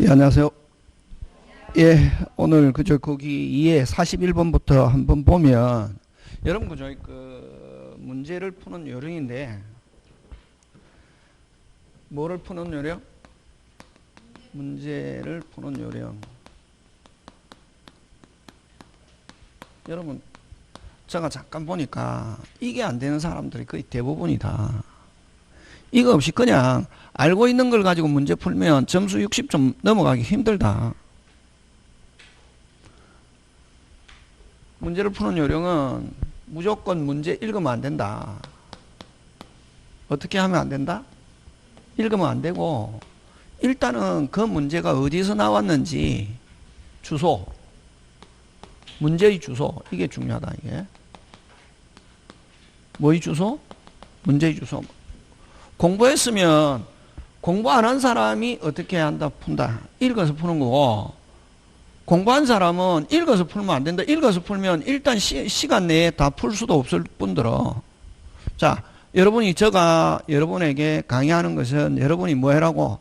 예, 안녕하세요. 예, 오늘 거기 2에 41번부터 한번 보면 여러분 그 문제를 푸는 요령인데 뭐를 푸는 요령? 문제를 푸는 요령. 여러분 제가 잠깐 보니까 이게 안 되는 사람들이 거의 대부분이다. 이거 없이 그냥 알고 있는 걸 가지고 문제 풀면 점수 60점 넘어가기 힘들다. 문제를 푸는 요령은 무조건 문제 읽으면 안 된다. 어떻게 하면 안 된다? 읽으면 안 되고 일단은 그 문제가 어디서 나왔는지 주소, 문제의 주소, 이게 중요하다. 이게 뭐의 주소? 문제의 주소. 공부했으면 공부 안 한 사람이 어떻게 한다? 푼다. 읽어서 푸는 거고, 공부한 사람은 읽어서 풀면 안 된다. 읽어서 풀면 일단 시간 내에 다 풀 수도 없을 뿐더러. 자, 제가 여러분에게 강의하는 것은 여러분이 뭐 해라고?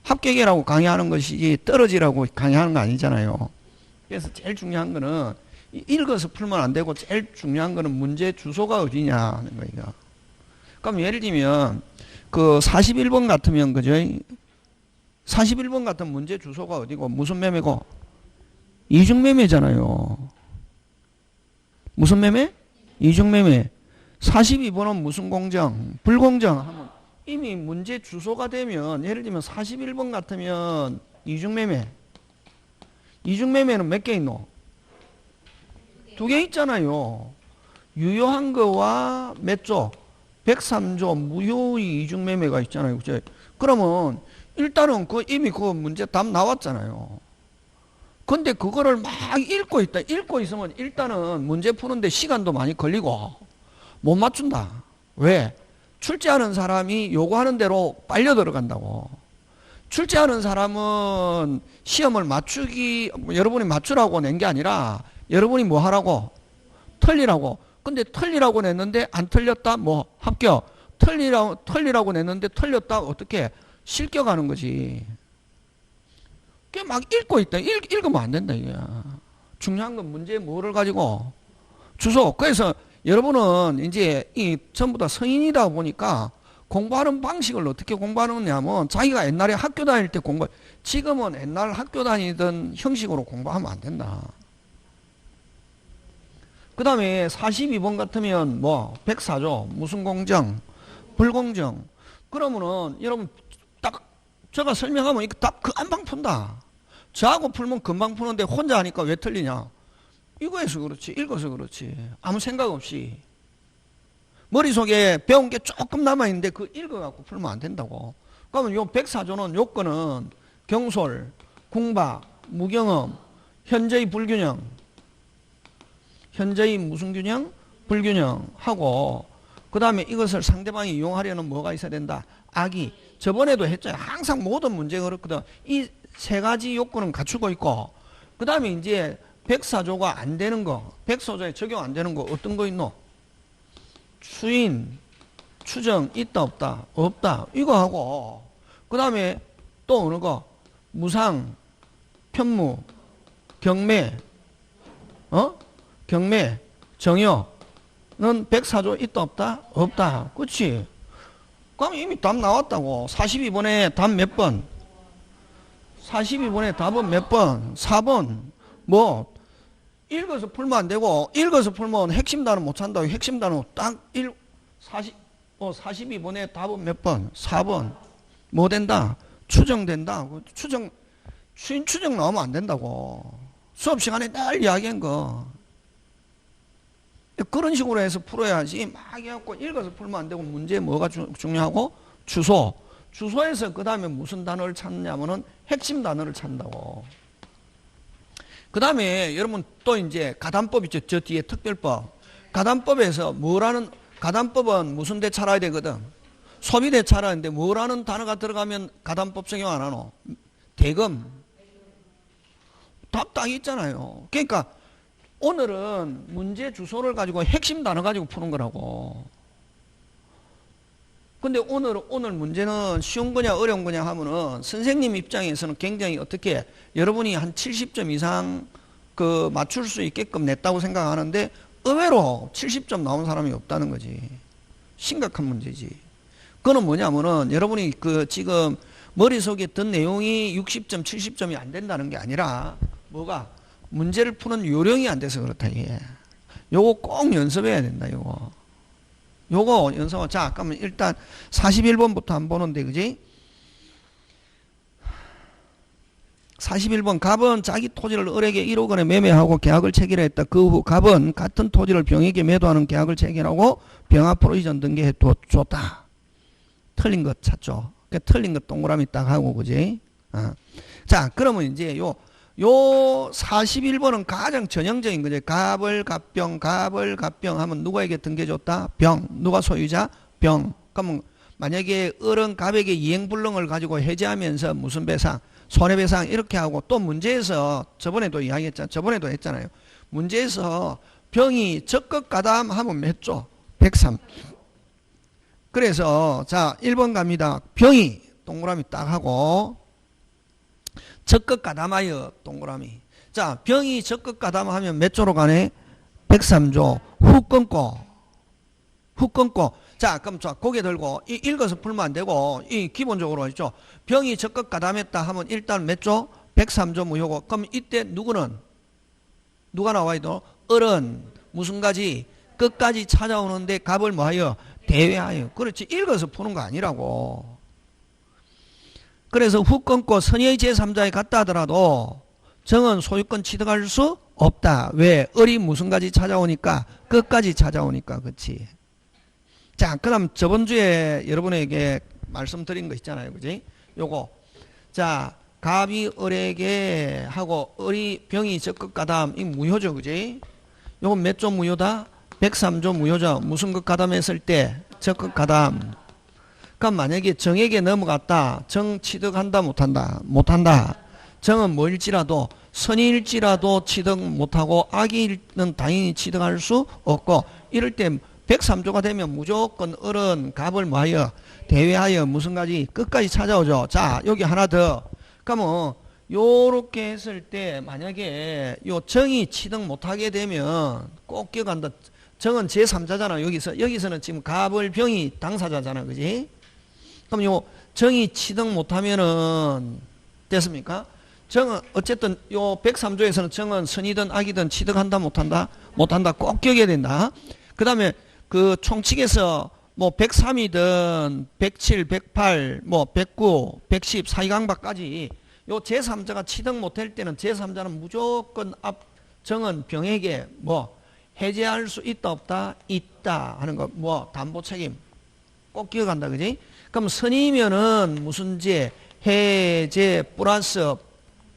합격이라고 강의하는 것이지 떨어지라고 강의하는 거 아니잖아요. 그래서 제일 중요한 거는 읽어서 풀면 안 되고 제일 중요한 거는 문제 주소가 어디냐 하는 거예요. 그럼 예를 들면 그 41번 같으면 그죠? 41번 같은 문제 주소가 어디고 무슨 매매고? 이중매매잖아요. 무슨 매매? 이중매매. 42번은 무슨 공정? 불공정 하면 이미 문제 주소가 되면 예를 들면 41번 같으면 이중매매. 이중매매는 몇 개 있노? 2개 있잖아요. 유효한 거와 몇 조? 103조 무효의 이중매매가 있잖아요. 그죠? 그러면 일단은 이미 그 문제 답 나왔잖아요. 근데 그거를 막 읽고 있다. 읽고 있으면 일단은 문제 푸는데 시간도 많이 걸리고 못 맞춘다. 왜? 출제하는 사람이 요구하는 대로 빨려 들어간다고. 출제하는 사람은 시험을 여러분이 맞추라고 낸 게 아니라 여러분이 뭐 하라고? 틀리라고. 근데 틀리라고 냈는데 안 틀렸다? 뭐 합격. 틀리라고 냈는데 틀렸다? 어떻게? 실격하는 거지. 그게 막 읽고 있다. 읽으면 안 된다, 이게. 중요한 건 문제 뭐를 가지고? 주소. 그래서 여러분은 이제 전부 다 성인이다 보니까 공부하는 방식을 어떻게 공부하느냐면 자기가 옛날에 학교 다닐 때 지금은 옛날 학교 다니던 형식으로 공부하면 안 된다. 그 다음에 42번 같으면 뭐 104조 무슨 공정? 불공정. 그러면은 여러분 딱 제가 설명하면 이거 답 금방 푼다. 저하고 풀면 금방 푸는데 혼자 하니까 왜 틀리냐? 이거에서 그렇지, 읽어서 그렇지. 아무 생각 없이. 머릿속에 배운 게 조금 남아있는데 그 읽어갖고 풀면 안 된다고. 그러면 요 104조는 요건은 경솔, 궁박, 무경험, 현재의 불균형, 현재의 무슨 균형? 불균형 하고, 그 다음에 이것을 상대방이 이용하려는 뭐가 있어야 된다? 악의. 저번에도 했잖아요. 항상 모든 문제가 그렇거든. 이 세 가지 요건은 갖추고 있고, 그 다음에 이제 104조가 안 되는 거, 104조에 적용 안 되는 거 어떤 거 있노? 추인, 추정, 있다 없다? 없다. 이거 하고, 그 다음에 또 어느 거? 무상, 편무, 경매, 경매, 정여는 104조 있다 없다? 없다. 그치? 그럼 이미 답 나왔다고. 42번에 답 몇 번? 42번에 답은 몇 번? 4번. 뭐 읽어서 풀면 안 되고, 읽어서 풀면 핵심 단어 못 찾는다고. 핵심 단어 딱 42번에 답은 몇 번? 4번. 뭐 된다? 추정된다. 추정 나오면 안 된다고. 수업 시간에 늘 이야기한 거. 그런 식으로 해서 풀어야지. 막 해갖고 읽어서 풀면 안 되고, 문제 뭐가 중요하고? 주소. 주소에서 그 다음에 무슨 단어를 찾느냐면은 핵심 단어를 찾는다고. 그 다음에 여러분 또 이제 가담법 있죠. 저 뒤에 특별법. 가담법에서 가담법은 무슨 대 찾아야 되거든? 소비대 찾아야 하는데 뭐라는 단어가 들어가면 가담법 적용 안 하노? 대금. 답 딱 있잖아요. 그러니까 오늘은 문제 주소를 가지고 핵심 단어 가지고 푸는 거라고. 근데 오늘 문제는 쉬운 거냐 어려운 거냐 하면은 선생님 입장에서는 굉장히 어떻게 여러분이 한 70점 이상 그 맞출 수 있게끔 냈다고 생각하는데 의외로 70점 나온 사람이 없다는 거지. 심각한 문제지. 그거는 뭐냐면은 여러분이 그 지금 머릿속에 든 내용이 60점, 70점이 안 된다는 게 아니라 뭐가 문제를 푸는 요령이 안 돼서 그렇다 이게. 요거 꼭 연습해야 된다 요거 연습. 자, 그러면 일단 41번부터 한번 보는데 그지? 41번 갑은 자기 토지를 을에게 1억 원에 매매하고 계약을 체결했다. 그 후 갑은 같은 토지를 병에게 매도하는 계약을 체결하고 병 앞으로 이전 등기해 줬다. 틀린 것 찾죠. 틀린 것 동그라미 딱 하고 그지? 자, 그러면 이제 요 41번은 가장 전형적인 거죠. 갑을 갑병 하면 누구에게 등기해줬다? 병. 누가 소유자? 병. 그러면 만약에 을은 갑에게 이행불능을 가지고 해제하면서 무슨 배상? 손해배상 이렇게 하고 또 문제에서 저번에도 이야기했잖아요. 저번에도 했잖아요. 문제에서 병이 적극 가담하면 몇 조? 103. 그래서 자 1번 갑니다. 병이 동그라미 딱 하고 적극 가담하여 동그라미. 자 병이 적극 가담하면 몇 조로 가네? 103조. 훅 끊고 자 그럼 자 고개 들고 읽어서 풀면 안 되고 이 기본적으로 있죠. 병이 적극 가담했다 하면 일단 몇 조? 103조 무효고. 그럼 이때 누가 나와야 돼? 을은 무슨 가지? 끝까지 찾아오는데 갑을 뭐하여? 대외하여. 그렇지. 읽어서 푸는 거 아니라고. 그래서 훅 끊고 선의의 제3자에 갔다 하더라도 정은 소유권 취득할 수 없다. 왜? 을이 무슨 가지 찾아오니까? 끝까지 찾아오니까. 그렇지. 자, 그 다음 저번 주에 여러분에게 말씀드린 거 있잖아요. 그지? 요거. 자, 갑이 을에게 하고 을이 병이 적극 가담. 이 무효죠. 그지? 요거 몇 조 무효다? 103조 무효죠. 무슨 것 가담했을 때? 적극 가담. 그럼 만약에 정에게 넘어갔다. 정 취득한다 못한다? 못한다. 정은 뭐일지라도 선의일지라도 취득 못하고 악의는 당연히 취득할 수 없고 이럴 때 103조가 되면 무조건 을은 갑을 뭐하여? 대외하여 무슨 가지? 끝까지 찾아오죠. 자 여기 하나 더. 그러면 요렇게 했을 때 만약에 요 정이 취득 못하게 되면 꼭 기억한다. 정은 제3자잖아. 여기서는 지금 갑을 병이 당사자잖아. 그지? 그럼 요 정이 취득 못하면은 됐습니까? 정은 어쨌든 요 103조에서는 정은 선이든 악이든 취득한다 못한다? 못한다. 꼭 기억해야 된다. 그 다음에 그 총칙에서 뭐 103이든 107, 108, 뭐 109, 110 사이강박까지 요 제3자가 취득 못할 때는 제3자는 무조건 정은 병에게 뭐 해제할 수 있다 없다? 있다 하는 거 뭐 담보 책임 꼭 기억한다. 그지? 그럼 선이면은 무슨 제? 해제 플러스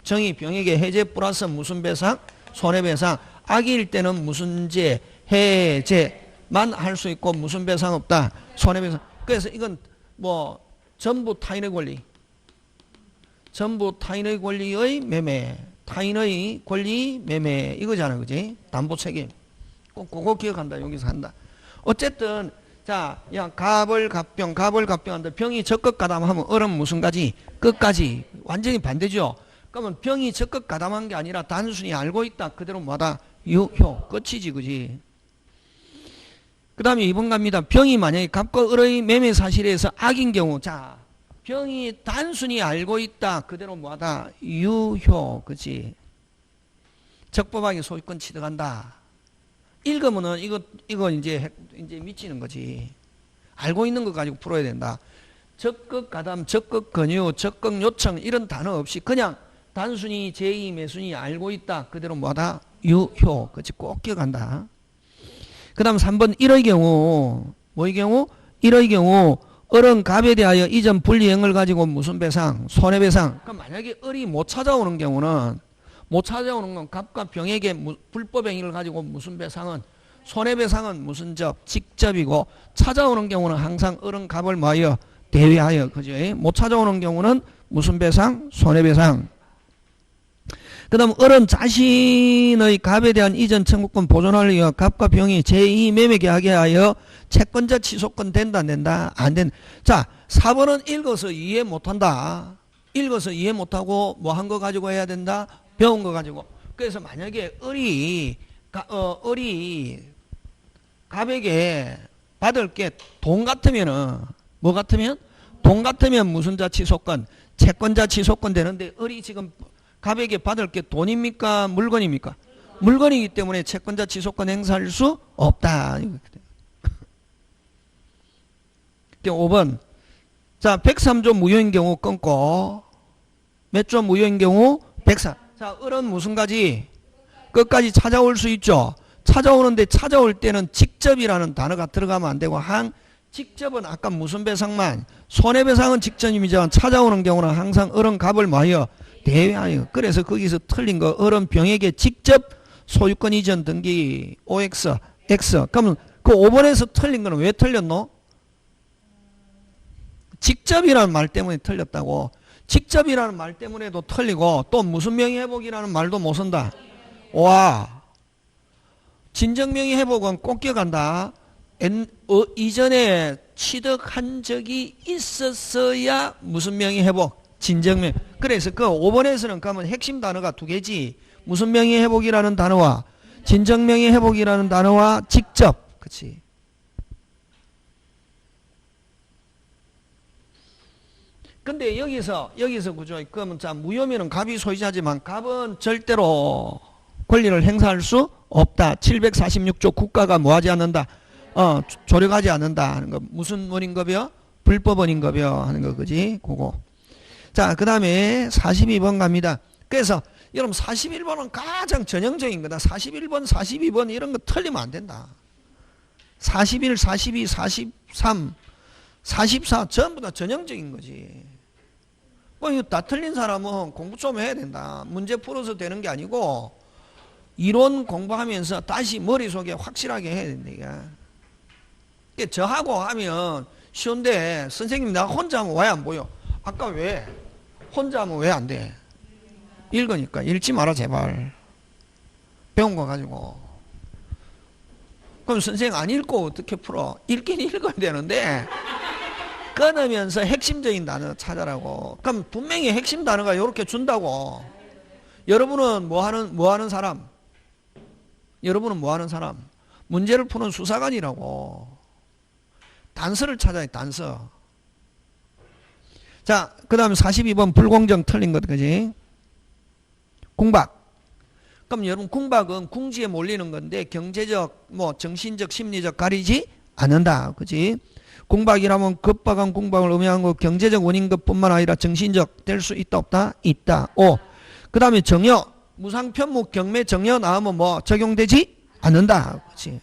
정의 병에게 해제 플러스 무슨 배상? 손해배상. 악일 때는 무슨 제? 해제만 할 수 있고 무슨 배상 없다? 손해배상. 그래서 이건 뭐 전부 타인의 권리. 전부 타인의 권리의 매매. 타인의 권리 매매 이거잖아. 그지? 담보 책임. 꼭 그거 기억한다. 여기서 한다. 어쨌든 자, 야 갑을 갑병한다. 병이 적극 가담하면 을은 무슨 가지? 끝까지. 완전히 반대죠. 그러면 병이 적극 가담한 게 아니라 단순히 알고 있다. 그대로 뭐다? 유효. 끝이지. 그지? 그 다음에 2번 갑니다. 병이 만약에 갑과 을의 매매 사실에서 악인 경우. 자, 병이 단순히 알고 있다. 그대로 뭐하다? 유효. 그지? 적법하게 소유권 취득한다. 읽으면은 이거 이제 미치는 거지. 알고 있는 거 가지고 풀어야 된다. 적극 가담, 적극 권유, 적극 요청 이런 단어 없이 그냥 단순히 제2 매순이 알고 있다. 그대로 뭐다? 유효. 그렇지. 꼭 기억한다. 그 다음 3번 1의 경우 뭐의 경우? 1의 경우 을은 갑에 대하여 이전 불이행을 가지고 무슨 배상? 손해배상. 그럼 만약에 을이 못 찾아오는 경우는 못 찾아오는 건 갑과 병에게 불법 행위를 가지고 무슨 배상은? 손해배상은 무슨 적? 직접이고 찾아오는 경우는 항상 을은 갑을 뭐하여? 대외하여. 그죠? 못 찾아오는 경우는 무슨 배상? 손해배상. 그 다음 을은 자신의 갑에 대한 이전 청구권 보존을 위하여 갑과 병이 제2 매매계약에 하여 채권자 취소권 된다 안 된다? 안 된다. 자 4번은 읽어서 이해 못한다. 읽어서 이해 못하고 뭐 한 거 가지고 해야 된다? 배운 거 가지고. 그래서 만약에 을이 갑에게 받을 게 돈 같으면은 뭐 같으면? 돈 같으면 무슨 자 취소권? 채권자 취소권 되는데 을이 지금 갑에게 받을 게 돈입니까? 물건입니까? 물건이기 때문에 채권자 취소권 행사할 수 없다. 5번. 자, 103조 무효인 경우 끊고 몇 조 무효인 경우? 103. 자, 을은 무슨 가지? 끝까지 찾아올 수 있죠. 찾아오는데 찾아올 때는 직접이라는 단어가 들어가면 안 되고 직접은 아까 무슨 배상만? 손해배상은 직전이지만 찾아오는 경우는 항상 을은 갑을 뭐하여? 대회하여. 그래서 거기서 틀린 거 을은 병에게 직접 소유권 이전 등기 OX, X. 그러면 그 5번에서 틀린 거는 왜 틀렸노? 직접이라는 말 때문에 틀렸다고. 직접이라는 말 때문에도 틀리고 또 무슨 명의회복이라는 말도 못 쓴다. 와. 진정명의회복은 꼭 기억한다. 이전에 취득한 적이 있었어야 무슨 명의회복? 진정명. 그래서 그 5번에서는 가면 핵심 단어가 두 개지. 무슨 명의회복이라는 단어와 진정명의회복이라는 단어와 직접. 그치. 근데 여기서 그죠. 그러면 자 무효면은 갑이 소유자지만 갑은 절대로 권리를 행사할 수 없다. 746조 국가가 뭐하지 않는다. 조력하지 않는다 하는 거. 무슨 원인급여? 불법 원인급여 하는 거 그지? 그거. 자, 그 다음에 42번 갑니다. 그래서 여러분 41번은 가장 전형적인 거다. 41번, 42번 이런 거 틀리면 안 된다. 41, 42, 43, 44 전부 다 전형적인 거지. 뭐 이거 다 틀린 사람은 공부 좀 해야 된다. 문제 풀어서 되는 게 아니고 이론 공부하면서 다시 머릿속에 확실하게 해야 된다. 이게 저하고 하면 쉬운데 선생님 나 혼자 하면 왜 안 보여? 아까 왜? 혼자 하면 왜 안 돼? 읽으니까 읽지 마라 제발. 배운 거 가지고. 그럼 선생님 안 읽고 어떻게 풀어? 읽긴 읽어야 되는데 끊으면서 핵심적인 단어 찾아라고. 그럼 분명히 핵심 단어가 이렇게 준다고. 여러분은 뭐 하는 사람? 여러분은 뭐 하는 사람? 문제를 푸는 수사관이라고. 단서를 찾아야 단서. 자, 그 다음에 42번 불공정 틀린 것, 그지? 궁박. 그럼 여러분, 궁박은 궁지에 몰리는 건데, 경제적, 정신적, 심리적 가리지 않는다. 그지? 궁박이라면 급박한 궁박을 의미하는 거 경제적 원인급 뿐만 아니라 정신적 될 수 있다, 없다? 있다. 그 다음에 정여. 무상 편목 경매 정여 나오면 적용되지 않는다. 그치?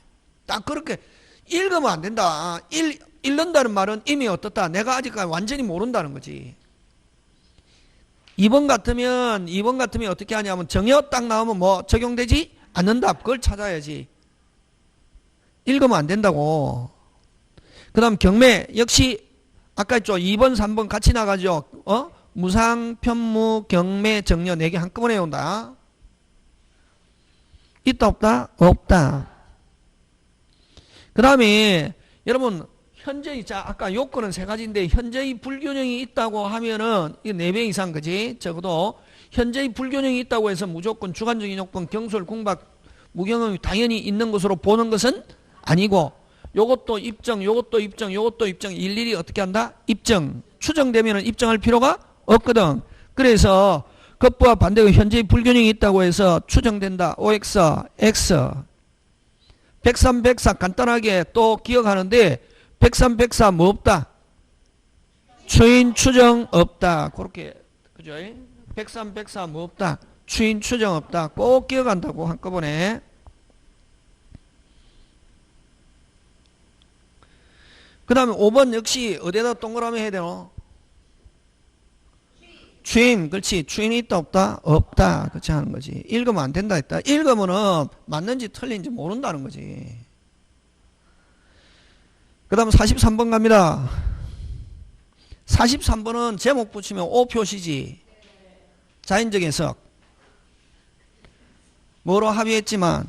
딱 그렇게 읽으면 안 된다. 읽는다는 말은 이미 어떻다. 내가 아직까지 완전히 모른다는 거지. 2번 같으면 어떻게 하냐면 정여 딱 나오면 적용되지 않는다. 그걸 찾아야지. 읽으면 안 된다고. 그 다음 경매 역시 아까 있죠. 2번 3번 같이 나가죠. 무상 편무 경매 정여 4개 한꺼번에 온다. 있다 없다? 없다. 그 다음에 여러분 현재의 아까 요건은 3가지인데 현재의 불균형이 있다고 하면은 이 4배 이상 그지? 적어도 현재의 불균형이 있다고 해서 무조건 주관적인 요건 경솔 궁박 무경험이 당연히 있는 것으로 보는 것은 아니고 요것도 입증 일일이 어떻게 한다? 입증 추정되면은 입증할 필요가 없거든. 그래서 급부와 반대의 현재의 불균형이 있다고 해서 추정된다. OX, X. 103, 104 간단하게 또 기억하는데 103, 104 뭐 없다? 추인 추정 없다. 그렇게 그죠? 103, 104 뭐 없다? 추인 추정 없다. 꼭 기억한다고 한꺼번에. 그 다음에 5번 역시 어디에다 동그라미 해야 되노? 추인, 그렇지. 추인이 있다 없다? 없다. 그렇지 하는 거지. 읽으면 안 된다 했다. 읽으면은 맞는지 틀린지 모른다는 거지. 그 다음 43번 갑니다. 43번은 제목 붙이면 O 표시지. 자연적 해석. 뭐로 합의했지만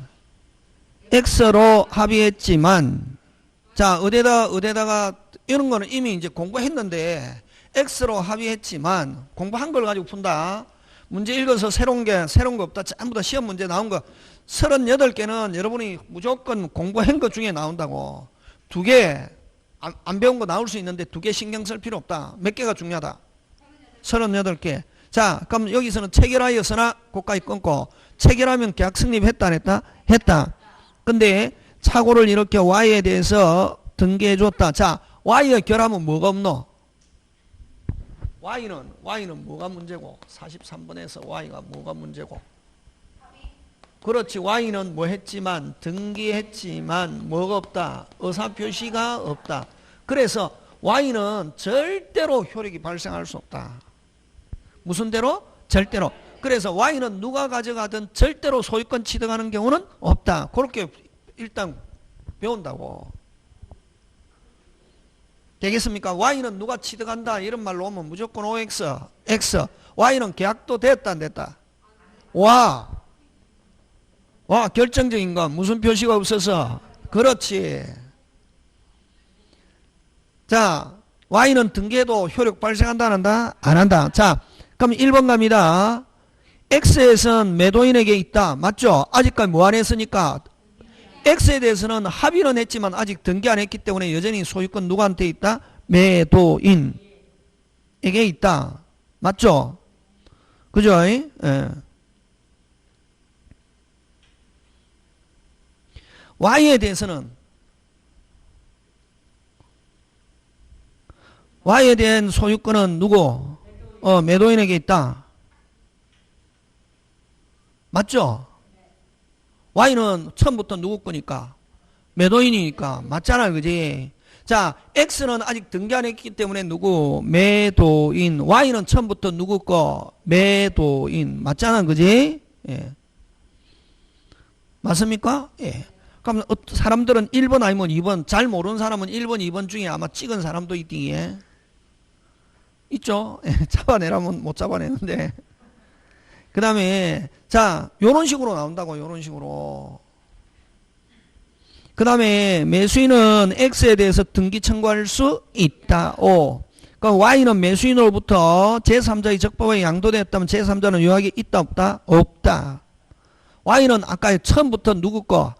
X로 합의했지만 자 어디다가 이런 거는 이미 이제 공부했는데 X로 합의했지만 공부한 걸 가지고 푼다. 문제 읽어서 새로운 거 없다. 전부 다 시험 문제 나온 거 38개는 여러분이 무조건 공부한 것 중에 나온다고. 2개 안 배운 거 나올 수 있는데 2개 신경 쓸 필요 없다. 몇 개가 중요하다? 38개. 자 그럼 여기서는 체결하였으나 고까지 끊고 체결하면 계약 성립했다 안 했다? 했다. 근데 착오를 이렇게 Y에 대해서 등기해 줬다. 자 Y의 결함은 뭐가 없노? Y는 뭐가 문제고? 43번에서 Y가 뭐가 문제고? 그렇지. Y는 뭐 했지만 등기했지만 뭐가 없다? 의사표시가 없다. 그래서 Y는 절대로 효력이 발생할 수 없다. 무슨 대로? 절대로. 그래서 Y는 누가 가져가든 절대로 소유권 취득하는 경우는 없다. 그렇게 일단 배운다고. 되겠습니까? Y는 누가 취득한다 이런 말로 오면 무조건 OX, X. Y는 계약도 됐다 안 됐다? 와 결정적인 건 무슨 표시가 없어서 그렇지. 자 Y는 등기해도 효력 발생한다 안 한다? 안 한다. 자 그럼 1번 갑니다. X에서는 매도인에게 있다. 맞죠? 아직까지 뭐 안 했으니까 X에 대해서는 합의는 했지만 아직 등기 안 했기 때문에 여전히 소유권 누구한테 있다? 매도인에게 있다. 맞죠? 그죠? 예. Y에 대해서는 Y에 대한 소유권은 누구? 매도인에게 있다. 맞죠? Y는 처음부터 누구 거니까? 매도인이니까. 맞잖아, 그지? 자, X는 아직 등기 안 했기 때문에 누구? 매도인. Y는 처음부터 누구 거? 매도인. 맞잖아, 그지? 예. 맞습니까? 예. 그럼 사람들은 1번 아니면 2번, 잘 모르는 사람은 1번, 2번 중에 아마 찍은 사람도 있디. 예. 있죠? 예. 잡아내라면 못 잡아내는데. 그 다음에 자 요런 식으로 나온다고. 요런 식으로. 그 다음에 매수인은 X에 대해서 등기 청구할 수 있다. O. 그러니까 Y는 매수인으로부터 제3자의 적법에 양도되었다면 제3자는 요약이 있다 없다? 없다. Y는 아까 처음부터 누구 거?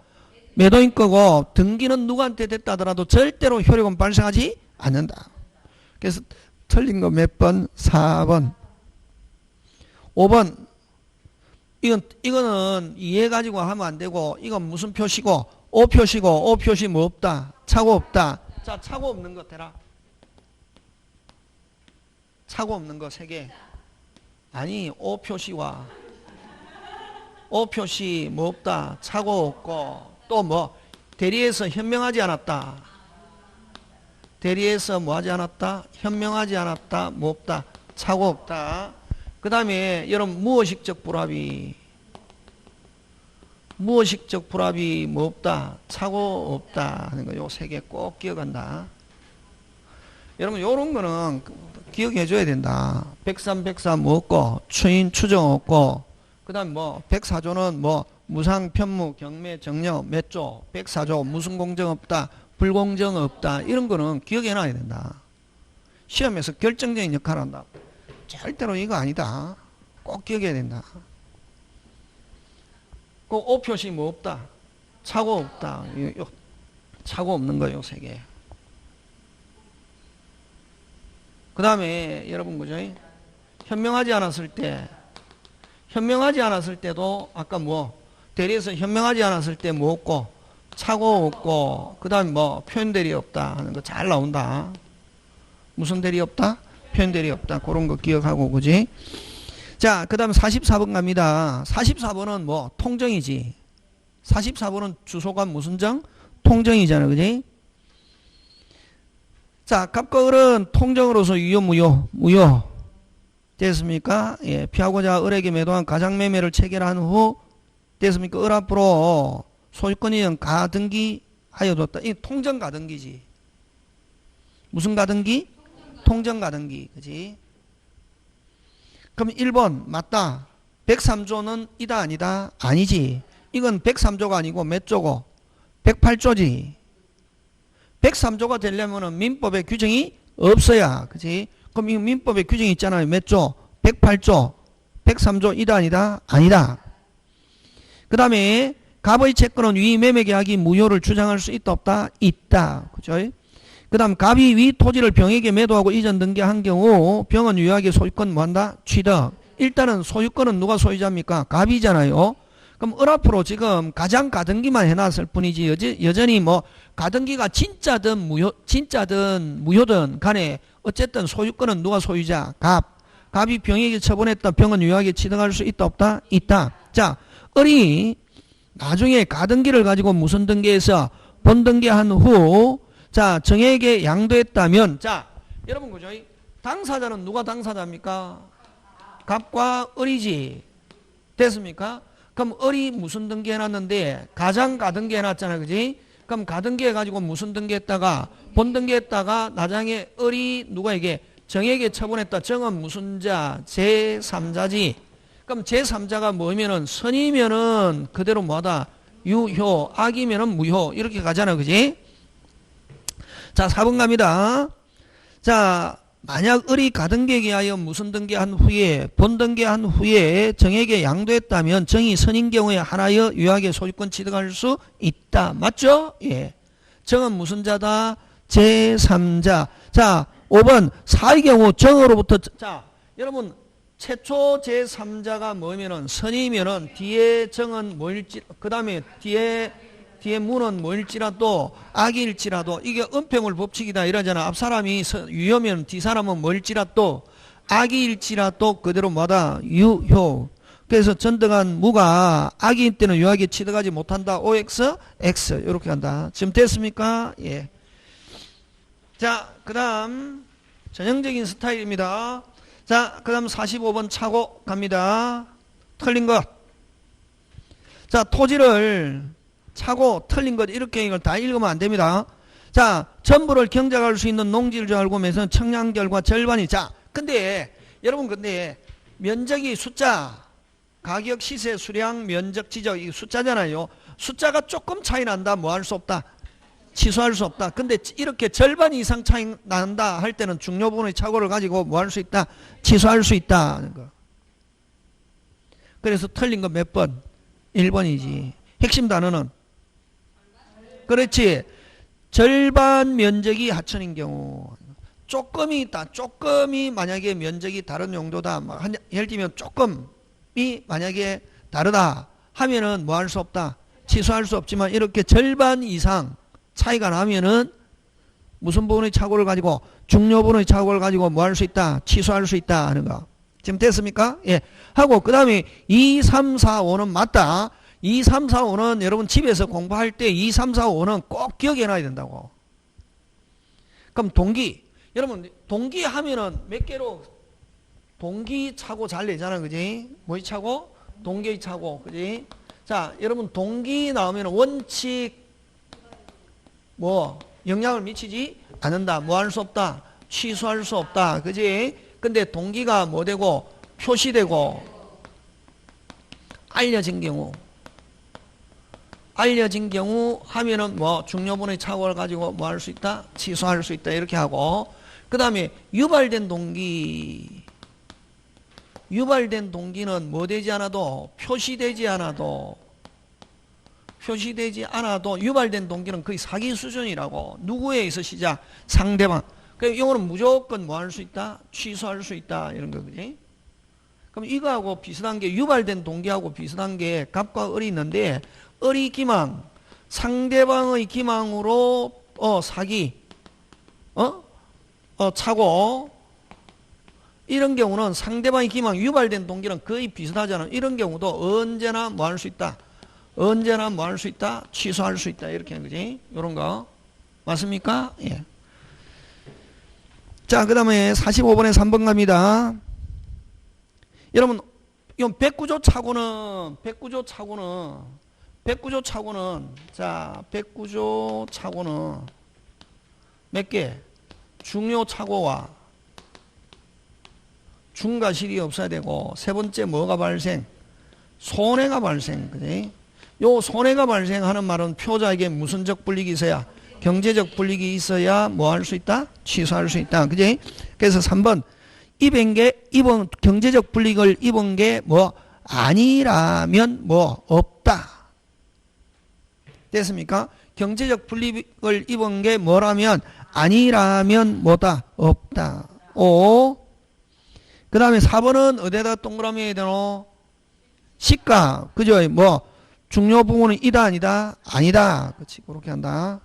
매도인 거고 등기는 누구한테 됐다 하더라도 절대로 효력은 발생하지 않는다. 그래서 틀린 거 몇 번? 4번. 5번. 이거는 이해가지고 하면 안 되고, 이건 무슨 표시고, O 표시고, O 표시 뭐 없다? 착오 없다. 자, 착오 없는 거 대라. 착오 없는 거 3개. 아니, O 표시와, O 표시 뭐 없다? 착오 없고, 또 뭐, 대리에서 현명하지 않았다. 대리에서 뭐 하지 않았다? 현명하지 않았다. 뭐 없다? 착오 없다. 그 다음에 여러분 무의식적 불합의. 무의식적 불합의 뭐 없다? 착오 없다 하는 거 요 3개 꼭 기억한다. 여러분 요런 거는 기억해 줘야 된다. 103 뭐 없고 추인 추정 없고 그 다음 뭐 104조는 뭐 무상 편무 경매 정려 몇 조 104조 무슨 공정 없다 불공정 없다 이런 거는 기억해 놔야 된다. 시험에서 결정적인 역할을 한다. 절대로 이거 아니다. 꼭 기억해야 된다. 그 O 표시 뭐 없다? 착오 없다. 착오 없는 거요 3개. 그 다음에 여러분 그죠? 현명하지 않았을 때도 아까 뭐 대리에서 현명하지 않았을 때 뭐 없고 착오 없고 그 다음에 뭐 표현 대리 없다 하는 거 잘 나온다. 무슨 대리 없다? 표현 대리 없다. 그런 거 기억하고 그지? 자, 그 다음 44번 갑니다. 44번은 뭐 통정이지. 44번은 주소가 무슨 정? 통정이잖아. 그지? 자, 값과 을은 통정으로서 유효 무효? 무효. 됐습니까? 예, 피하고자 을에게 매도한 가장매매를 체결한 후 됐습니까? 을 앞으로 소유권이 가등기 하여뒀다. 이 통정 가등기지. 무슨 가등기? 통정 가등기. 그지? 그럼 1번 맞다. 103조는 이다 아니다? 아니지. 이건 103조가 아니고 몇 조고? 108조지. 103조가 되려면은 민법에 규정이 없어야. 그치? 그럼 이 민법에 규정이 있잖아요. 몇 조? 108조. 103조 이다 아니다? 아니다. 그 다음에 갑의 채권은 위 매매계약이 무효를 주장할 수 있다 없다? 있다. 그죠? 그 다음 갑이 위 토지를 병에게 매도하고 이전 등기한 경우 병은 유효하게 소유권 뭐한다? 취득. 일단은 소유권은 누가 소유자입니까? 갑이잖아요. 그럼 앞으로 지금 가장 가등기만 해놨을 뿐이지 여전히 뭐 가등기가 진짜든 무효든 간에 어쨌든 소유권은 누가 소유자? 갑. 갑이 병에게 처분했다. 병은 유효하게 취득할 수 있다 없다? 있다. 자, 을이 나중에 가등기를 가지고 무슨 등기해서 본등기한 후 자 정에게 양도했다면 자 여러분 그죠? 당사자는 누가 당사자입니까? 갑과 을이지. 됐습니까? 그럼 을이 무슨 등기 해놨는데 가장 가등기 해놨잖아. 그지? 그럼 가등기 해가지고 무슨 등기 했다가 본등기 했다가 나중에 을이 누가에게 정에게 처분했다. 정은 무슨 자? 제3자지. 그럼 제3자가 뭐면은 선이면은 그대로 뭐다? 유효, 악이면은 무효. 이렇게 가잖아. 그지? 자, 4번 갑니다. 자, 만약 을이 가등기에 하여 무슨 등기한 후에 본등기한 후에 정에게 양도했다면 정이 선인 경우에 하나여 유효하게 소유권 취득할 수 있다. 맞죠? 예. 정은 무슨 자다? 제3자. 자, 5번 사의 경우 정으로부터 자, 여러분 최초 제3자가 뭐면은 선이면은 뒤에 정은 뭐일지 그 다음에 뒤에 무는 뭐일지라도 악일지라도 이게 은폐물 법칙이다 이러잖아. 앞 사람이 유효면 뒤 사람은 뭐일지라도 악일지라도 그대로 뭐다? 유효. 그래서 전등한 무가 악일 때는 유효하게 취득하지 못한다. OX, X 이렇게 간다. 지금 됐습니까? 예. 자, 그 다음 전형적인 스타일입니다. 자, 그 다음 45번 차고 갑니다. 틀린 것. 자, 토지를 차고 틀린 것 이렇게 이걸 다 읽으면 안 됩니다. 자, 전부를 경작할 수 있는 농지를 알고 면서 청량결과 절반이 자, 근데 여러분 근데 면적이 숫자, 가격, 시세, 수량, 면적, 지적 이 숫자잖아요. 숫자가 조금 차이 난다. 뭐 할 수 없다. 취소할 수 없다. 근데 이렇게 절반 이상 차이 난다 할 때는 중요 부분의 착오를 가지고 뭐 할 수 있다. 취소할 수 있다 하는 거. 그래서 틀린 거 몇 번? 1번이지. 핵심 단어는 그렇지. 절반 면적이 하천인 경우 조금이 있다. 조금이 만약에 면적이 다른 용도다. 예를 들면 조금이 만약에 다르다 하면은 뭐 할 수 없다. 취소할 수 없지만 이렇게 절반 이상 차이가 나면은 무슨 부분의 착오를 가지고 중요 부분의 착오를 가지고 뭐 할 수 있다. 취소할 수 있다 하는 거. 지금 됐습니까? 예. 하고 그 다음에 2, 3, 4, 5는 맞다. 2, 3, 4, 5는 여러분 집에서 공부할 때 2, 3, 4, 5는 꼭 기억해 놔야 된다고. 그럼 동기. 여러분 동기 하면은 몇 개로 동기 차고 잘 내잖아. 그지? 뭐이 차고? 동기의 차고. 그지? 자, 여러분 동기 나오면 원칙 뭐 영향을 미치지 않는다. 뭐 할 수 없다. 취소할 수 없다. 그지? 근데 동기가 뭐 되고 표시되고 알려진 경우 하면은 뭐 중요분의 착오를 가지고 뭐 할 수 있다? 취소할 수 있다. 이렇게 하고 그 다음에 유발된 동기는 뭐 되지 않아도 표시되지 않아도 유발된 동기는 거의 사기 수준이라고. 누구에 있어 시작? 상대방. 그럼 이거는 무조건 뭐 할 수 있다? 취소할 수 있다. 이런 거지. 그럼 이거하고 비슷한 게 유발된 동기하고 비슷한 게 갑과 을이 있는데 을이 기망, 상대방의 기망으로 사기, 차고 이런 경우는 상대방의 기망, 유발된 동기는 거의 비슷하잖아. 이런 경우도 언제나 뭐 할 수 있다? 언제나 뭐 할 수 있다? 취소할 수 있다. 이렇게 하는 거지. 이런 거. 맞습니까? 예. 자, 그 다음에 45번에 3번 갑니다. 여러분, 이 백구조 차고는, 자, 백구조 차고는 몇 개? 중요 차고와 중과실이 없어야 되고, 세 번째 뭐가 발생? 손해가 발생. 그지? 요 손해가 발생하는 말은 표자에게 무슨적 불이익이 있어야, 경제적 불이익이 있어야 뭐 할 수 있다? 취소할 수 있다. 그지? 그래서 3번 입은 경제적 불이익을 입은 게 뭐 아니라면 뭐 없다. 됐습니까? 경제적 불이익을 입은 게 뭐라면 아니라면 뭐다? 없다. 오. 그 다음에 4번은 어디에다 동그라미 해야 되노? 시가. 그죠? 뭐 중요 부분은 이다 아니다? 아니다. 그렇지. 그렇게 한다.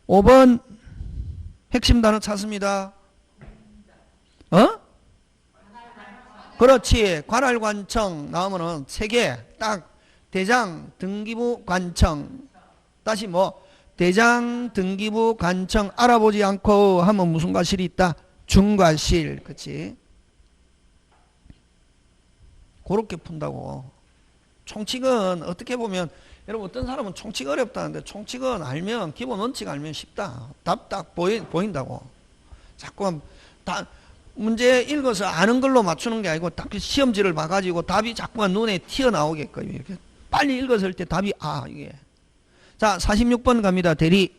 5번 핵심 단어 찾습니다. 어? 그렇지. 관할관청 나오면은 3개 딱 대장 등기부 관청. 다시 뭐 대장 등기부 관청 알아보지 않고 하면 무슨 과실이 있다? 중과실. 그렇지. 그렇게 푼다고. 총칙은 어떻게 보면 여러분 어떤 사람은 총칙 어렵다는데 총칙은 알면 기본 원칙 알면 쉽다. 답 딱 보인다고. 자꾸 다 문제 읽어서 아는 걸로 맞추는 게 아니고 딱 시험지를 봐가지고 답이 자꾸만 눈에 튀어나오게끔 이렇게 빨리 읽었을 때 답이 이게. 자 46번 갑니다. 대리.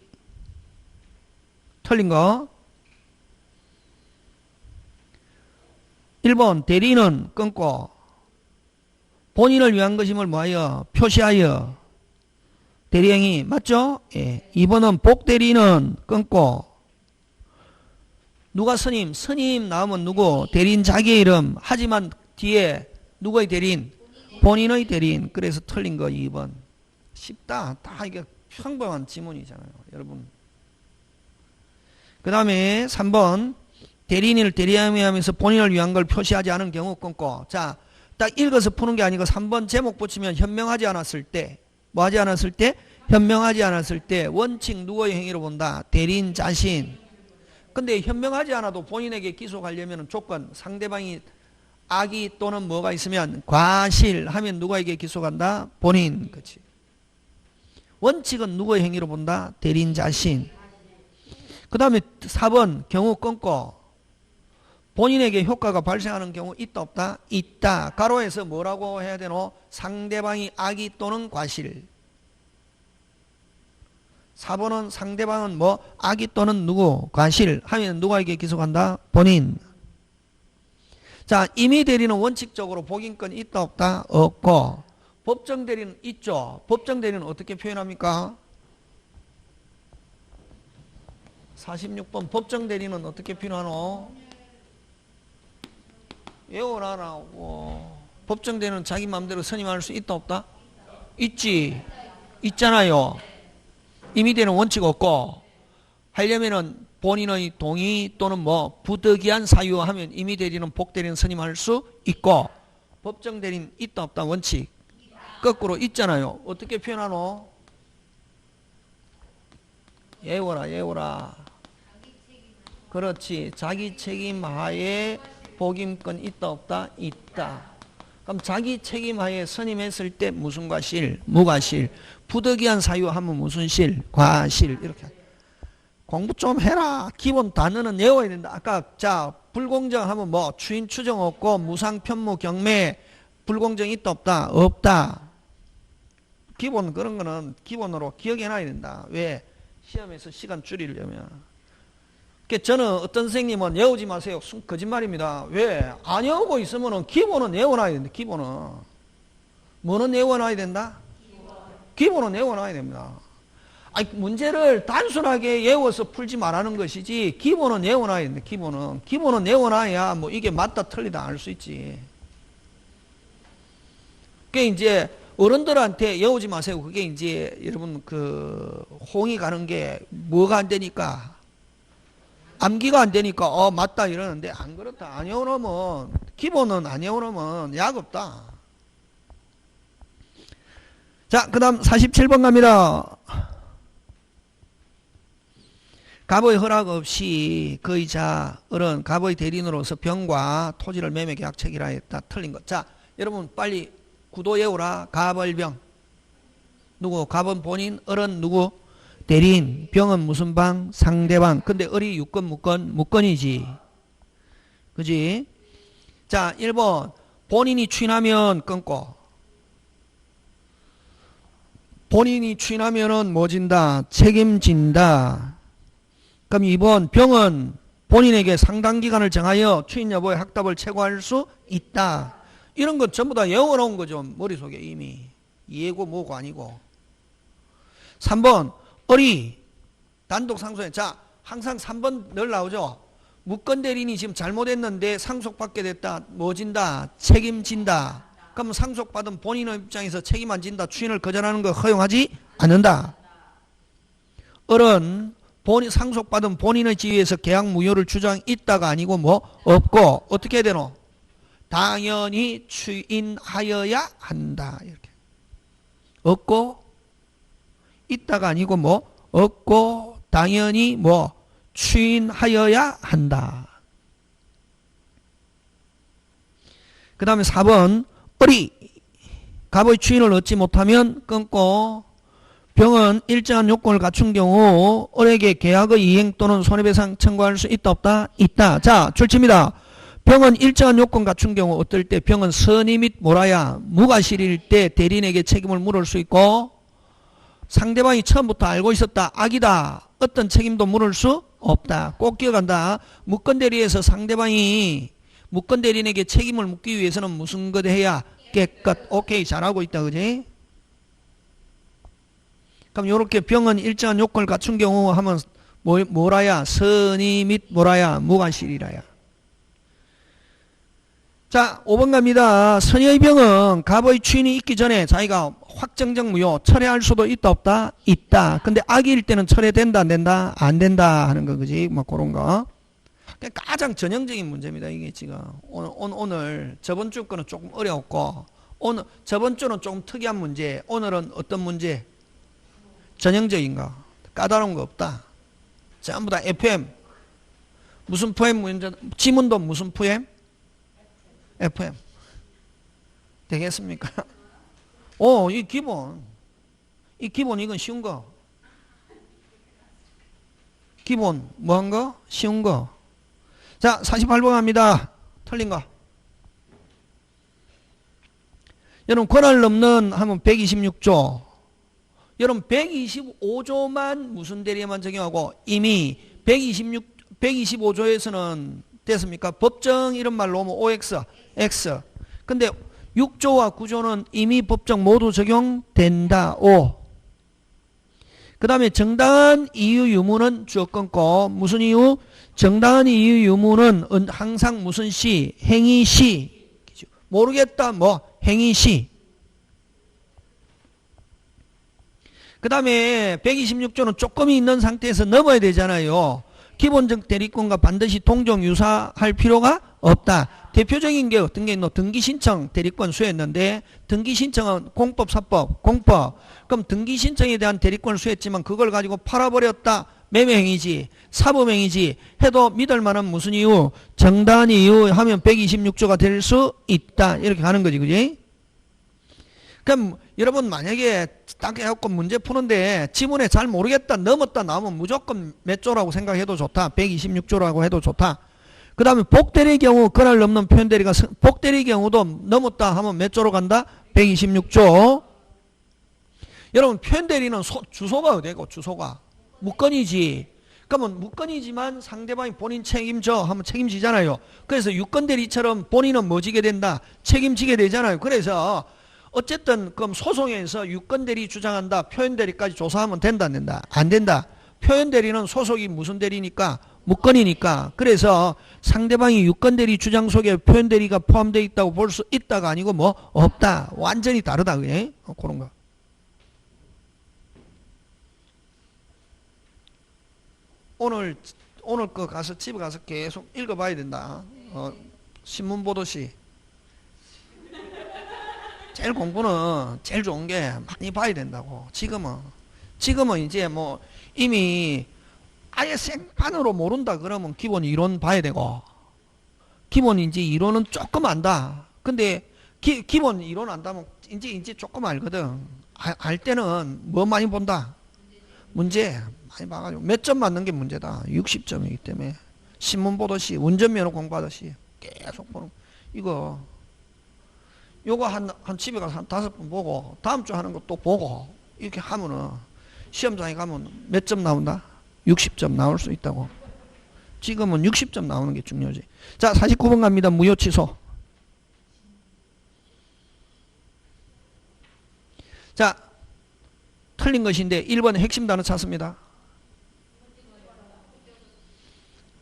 틀린 거. 1번 대리는 끊고 본인을 위한 것임을 뭐하여? 표시하여. 대리행위 맞죠? 예. 2번은 복대리는 끊고 누가 스님? 스님 나오면 누구? 대리인 자기의 이름. 하지만 뒤에 누구의 대리인? 본인의 대리인. 그래서 틀린 거 2번. 쉽다. 다 이게 평범한 지문이잖아요. 여러분. 그 다음에 3번. 대리인을 대리하면서 본인을 위한 걸 표시하지 않은 경우 끊고. 자, 딱 읽어서 푸는 게 아니고 3번 제목 붙이면 현명하지 않았을 때. 뭐 하지 않았을 때? 현명하지 않았을 때. 원칙 누구의 행위로 본다? 대리인 자신. 근데 현명하지 않아도 본인에게 기소하려면 조건 상대방이 악의 또는 뭐가 있으면 과실 하면 누구에게 기소간다? 본인. 그렇지. 원칙은 누구의 행위로 본다? 대리인 자신. 그 다음에 4번 경우 끊고 본인에게 효과가 발생하는 경우 있다 없다? 있다. 가로에서 뭐라고 해야 되노? 상대방이 악의 또는 과실. 4번은 상대방은 뭐 악의 또는 누구? 과실 하면 누구에게 기소한다? 본인. 자, 임의 대리는 원칙적으로 복인권 있다 없다? 없고 법정 대리는 있죠. 법정 대리는 어떻게 표현합니까? 46번 법정 대리는 어떻게 표현하노? 예언하라고. 법정 대리는 자기 마음대로 선임할 수 있다 없다? 있지. 있잖아요. 임의대리는 원칙 없고 하려면은 본인의 동의 또는 뭐 부득이한 사유하면 임의대리는 복대리는 선임할 수 있고 법정 대리는 있다 없다? 원칙. 거꾸로 있잖아요. 어떻게 표현하노? 예워라. 그렇지. 자기 책임 하에 복임권 있다 없다? 있다. 그럼 자기 책임 하에 선임했을 때 무슨 과실? 무과실. 부득이한 사유하면 무슨 실? 과실. 이렇게. 공부 좀 해라. 기본 단어는 외워야 된다. 아까 자 불공정하면 뭐 추인 추정 없고 무상 편무 경매 불공정 있다 없다? 없다. 기본 그런 거는 기본으로 기억해놔야 된다. 왜? 시험에서 시간 줄이려면. 저는 어떤 선생님은 외우지 마세요. 거짓말입니다. 왜? 안 외우고 있으면 기본은 외워놔야 된다. 기본은. 뭐는 외워놔야 된다? 기본은 외워놔야 됩니다. 아니, 문제를 단순하게 외워서 풀지 말라는 것이지 기본은 외워놔야 된다. 기본은 외워놔야 뭐 이게 맞다 틀리다 알 수 있지. 그게 이제 어른들한테 외우지 마세요. 그게 이제 여러분 그 홍이 가는 게 뭐가 안 되니까 암기가 안 되니까 맞다 이러는데 안 그렇다. 안 외워놓으면 기본은 안 외워놓으면 약 없다. 자, 그 다음 47번 갑니다. 갑의 허락 없이 그의 자 어른 갑의 대리인으로서 병과 토지를 매매 계약 체결하 했다. 틀린 것. 자, 여러분 빨리 구도 외우라. 갑을병 누구? 갑은 본인, 어른 누구? 대리인. 병은 무슨 방? 상대방. 근데 을이 유권 무권? 무권이지. 그지? 자, 1번 본인이 추인하면 끊고, 본인이 추인하면은 뭐 진다? 책임진다. 그럼 2번, 병은 본인에게 상당 기간을 정하여 추인 여부의 확답을 최고할 수 있다. 이런 건 전부 다 외워놓은 거죠. 머릿속에 이미. 예고 뭐고 아니고. 3번, 어리. 단독 상소에. 자, 항상 3번 늘 나오죠. 무건 대리인이 지금 잘못했는데 상속받게 됐다. 뭐 진다? 책임진다. 그럼 상속받은 본인의 입장에서 책임 안 진다. 추인을 거절하는 거 허용하지 않는다. 을은 상속받은 본인의 지위에서 계약 무효를 주장 있다가 아니고 뭐 없고 어떻게 해야 되노? 당연히 추인하여야 한다. 이렇게. 없고 있다가 아니고 뭐 없고 당연히 뭐 추인하여야 한다. 그 다음에 4번 을이 갑의 추인을 얻지 못하면 끊고 병은 일정한 요건을 갖춘 경우 을에게 계약의 이행 또는 손해배상 청구할 수 있다 없다? 있다. 자, 출제입니다. 병은 일정한 요건 갖춘 경우 어떨 때 병은 선의 및 뭐라야 무과실일 때 대리인에게 책임을 물을 수 있고 상대방이 처음부터 알고 있었다. 악이다. 어떤 책임도 물을 수 없다. 꼭 기억한다. 무건대리에서 상대방이 무건대리인에게 책임을 묻기 위해서는 무슨 것 해야? 깨끗. 오케이. 잘하고 있다. 그지? 그럼 요렇게 병은 일정한 요건을 갖춘 경우 하면 뭐라야? 선의 및 뭐라야? 무과실이라야. 자, 5번 갑니다. 선의의 병은 갑의 추인이 있기 전에 자기가 확정적 무효 철회할 수도 있다 없다? 있다. 근데 악일 때는 철회된다 안 된다? 안 된다 하는 거 그지? 뭐 그런 거. 가장 전형적인 문제입니다. 이게 지금 오늘 저번 주 거는 조금 어려웠고 오늘 저번 주는 조금 특이한 문제. 오늘은 어떤 문제? 전형적인 거. 까다로운 거 없다. 전부 다 FM. 무슨 포엠 문제? 지문도 무슨 포엠? FM. 되겠습니까? 이 기본. 이건 쉬운 거. 기본, 뭐 한 거? 쉬운 거. 자, 48번 갑니다. 틀린 거. 여러분, 권한을 넘는 하면 126조. 여러분, 125조만 무슨 대리에만 적용하고 이미 125조에서는 됐습니까? 법정 이런 말로 오면 OX, X. 근데 6조와 9조는 이미 법정 모두 적용된다. O. 그 다음에 정당한 이유 유무는 주어 끊고 무슨 이유? 정당한 이유 유무는 항상 무슨 시? 행위 시. 모르겠다. 뭐 행위 시. 그 다음에 126조는 조금이 있는 상태에서 넘어야 되잖아요. 기본적 대리권과 반드시 동종 유사할 필요가 없다. 대표적인 게 어떤 게 있노? 등기신청 대리권 수했는데 등기신청은 공법, 사법, 공법. 그럼 등기신청에 대한 대리권을 수했지만 그걸 가지고 팔아버렸다. 매매행위지, 사범행위지 해도 믿을 만한 무슨 이유? 정당한 이유 하면 126조가 될 수 있다. 이렇게 가는 거지, 그지? 그럼 여러분 만약에 딱 해갖고 문제 푸는데 지문에 잘 모르겠다 넘었다 나오면 무조건 몇 조라고 생각해도 좋다. 126조라고 해도 좋다. 그 다음에 복대리의 경우 권한을 넘는 표현대리가 복대리의 경우도 넘었다 하면 몇 조로 간다? 126조. 여러분 표현대리는 주소가 어디고? 주소가 무건이지. 그러면 무건이지만 상대방이 본인 책임져 하면 책임지잖아요. 그래서 유건대리처럼 본인은 뭐 지게 된다? 책임지게 되잖아요. 그래서 어쨌든 그럼 소송에서 유건대리 주장한다. 표현대리까지 조사하면 된다 안 된다? 안 된다. 표현대리는 소속이 무슨 대리니까? 무건이니까. 그래서 상대방이 유건대리 주장 속에 표현대리가 포함되어 있다고 볼 수 있다가 아니고 뭐 없다. 완전히 다르다. 그래? 그런 거. 오늘 거 가서 집에 가서 계속 읽어봐야 된다. 신문 보듯이. 제일 공부는 제일 좋은 게 많이 봐야 된다고. 지금은 이제 뭐 이미 아예 생판으로 모른다 그러면 기본 이론 봐야 되고 기본 이제 이론은 조금 안다. 근데 기본 이론 안다면 이제 조금 알거든. 알 때는 뭐 많이 본다? 문제 많이 봐가지고 몇 점 맞는 게 문제다. 60점이기 때문에 신문 보듯이 운전면허 공부하듯이 계속 보는 이거 요거 한 집에 가서 한 5번 보고 다음 주 하는 거 또 보고 이렇게 하면은 시험장에 가면 몇 점 나온다? 60점 나올 수 있다고. 지금은 60점 나오는 게 중요하지. 자, 49번 갑니다. 무효 취소. 자, 틀린 것인데 1번 핵심 단어 찾습니다.